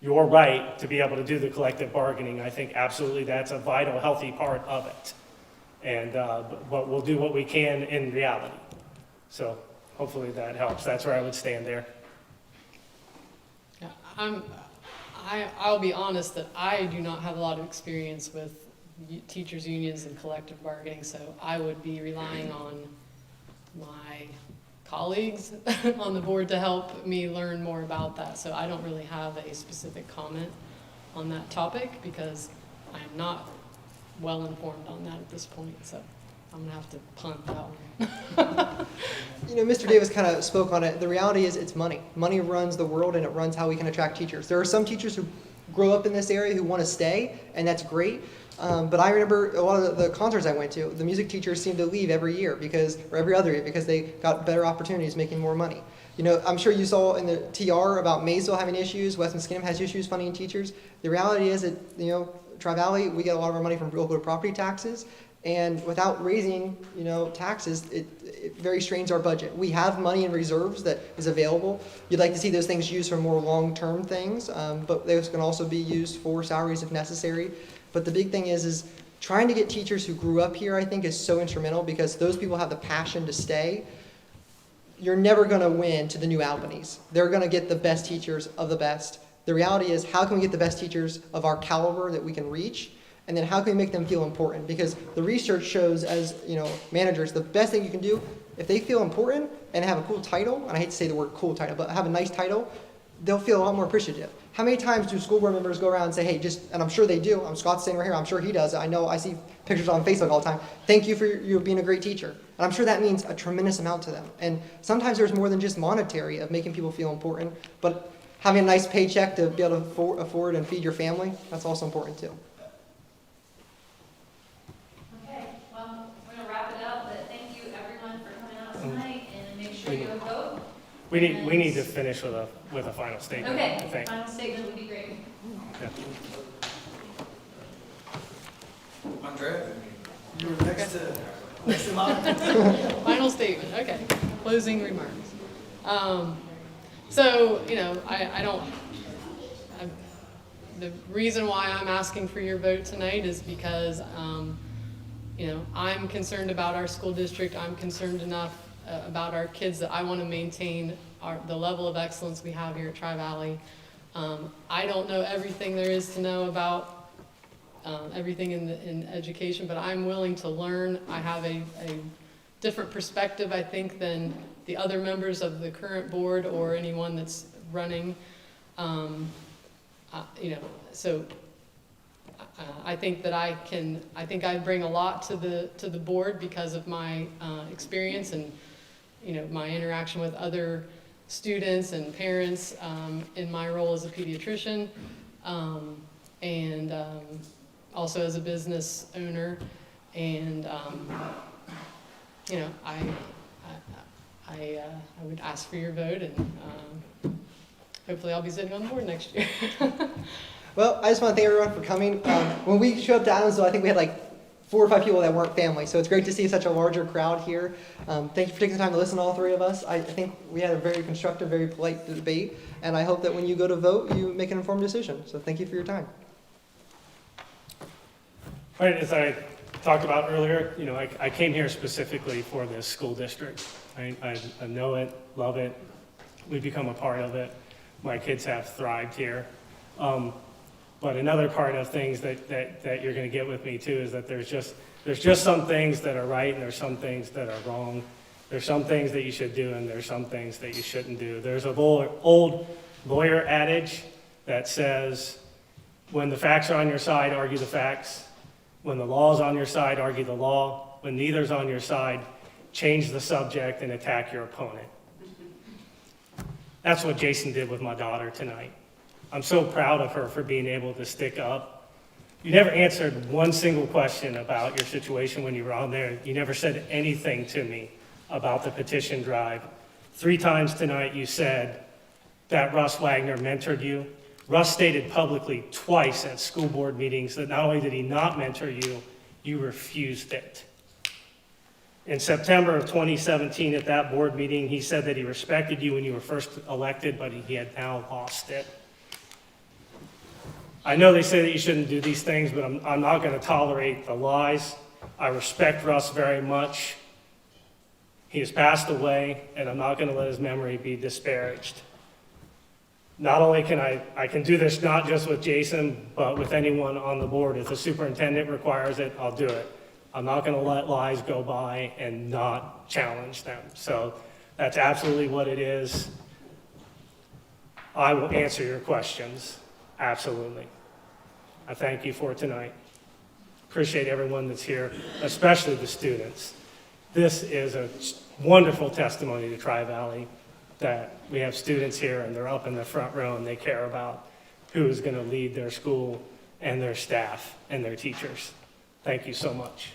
your right to be able to do the collective bargaining. I think absolutely that's a vital, healthy part of it. And, but we'll do what we can in reality. So hopefully that helps. That's where I would stand there. Yeah, I'll be honest that I do not have a lot of experience with teachers' unions and collective bargaining, so I would be relying on my colleagues on the board to help me learn more about that. So I don't really have a specific comment on that topic because I am not well informed on that at this point, so I'm gonna have to punt that one. Mr. Davis kind of spoke on it. The reality is it's money. Money runs the world, and it runs how we can attract teachers. There are some teachers who grow up in this area who want to stay, and that's great. But I remember a lot of the concerts I went to, the music teachers seemed to leave every year or every other year because they got better opportunities making more money. You know, I'm sure you saw in the TR about Maysville having issues, West Muskingum has issues funding teachers. The reality is that, you know, Tri-Valley, we get a lot of our money from local property taxes, and without raising, you know, taxes, it very strains our budget. We have money in reserves that is available. You'd like to see those things used for more long-term things, but those can also be used for salaries if necessary. But the big thing is trying to get teachers who grew up here, I think, is so instrumental because those people have the passion to stay. You're never going to win to the new Albanese. They're going to get the best teachers of the best. The reality is, how can we get the best teachers of our caliber that we can reach? And then how can we make them feel important? Because the research shows, as you know, managers, the best thing you can do, if they feel important and have a cool title, and I hate to say the word cool title, but have a nice title, they'll feel a lot more appreciative. How many times do school board members go around and say, hey, and I'm sure they do, Scott's sitting right here, I'm sure he does, I see pictures on Facebook all the time, thank you for you being a great teacher. And I'm sure that means a tremendous amount to them. And sometimes there's more than just monetary of making people feel important, but having a nice paycheck to be able to afford and feed your family, that's also important too. Okay, well, we're gonna wrap it up, but thank you everyone for coming out tonight, and make sure you vote. We need to finish with a final statement, I Okay, think. final statement would be great. Yeah. Andrea, you were next to mine. Final statement, okay. Closing remarks. So, you know, the reason why I'm asking for your vote tonight is because, you know, I'm concerned about our school district. I'm concerned enough about our kids that I want to maintain the level of excellence we have here at Tri-Valley. I don't know everything there is to know about everything in education, but I'm willing to learn. I have a different perspective, I think, than the other members of the current board or anyone that's running. You know, so I think that I bring a lot to the board because of my experience and, you know, my interaction with other students and parents in my role as a pediatrician, and also as a business owner. And you know, I would ask for your vote, and hopefully I'll be sitting on the board next year. Well, I just want to thank everyone for coming. When we showed up to Adamsville, I think we had like 4 or 5 people that weren't family, so it's great to see such a larger crowd here. Thank you for taking the time to listen to all 3 of us. I think we had a very constructive, very polite debate, and I hope that when you go to vote, you make an informed decision. So thank you for your time. Right, as I talked about earlier, you know, I came here specifically for this school district. I know it, love it. We've become a part of it. My kids have thrived here. But another part of things that you're going to get with me too is that there's just some things that are right and there's some things that are wrong. There's some things that you should do and there's some things that you shouldn't do. There's an old lawyer adage that says, when the facts are on your side, argue the facts. When the law's on your side, argue the law. When neither's on your side, change the subject and attack your opponent. That's what Jason did with my daughter tonight. I'm so proud of her for being able to stick up. You never answered one single question about your situation when you were on there. You never said anything to me about the petition drive. 3 times tonight you said that Russ Wagner mentored you. Russ stated publicly twice at school board meetings that not only did he not mentor you, you refused it. In September of 2017 at that board meeting, he said that he respected you when you were first elected, but he had now lost it. I know they say that you shouldn't do these things, but I'm not going to tolerate the lies. I respect Russ very much. He has passed away, and I'm not going to let his memory be disparaged. Not only can I can do this not just with Jason, but with anyone on the board. If the superintendent requires it, I'll do it. I'm not going to let lies go by and not challenge them. So that's absolutely what it is. I will answer your questions. Absolutely. I thank you for tonight. Appreciate everyone that's here, especially the students. This is a wonderful testimony to Tri-Valley that we have students here and they're up in the front row and they care about who is going to lead their school and their staff and their teachers. Thank you so much.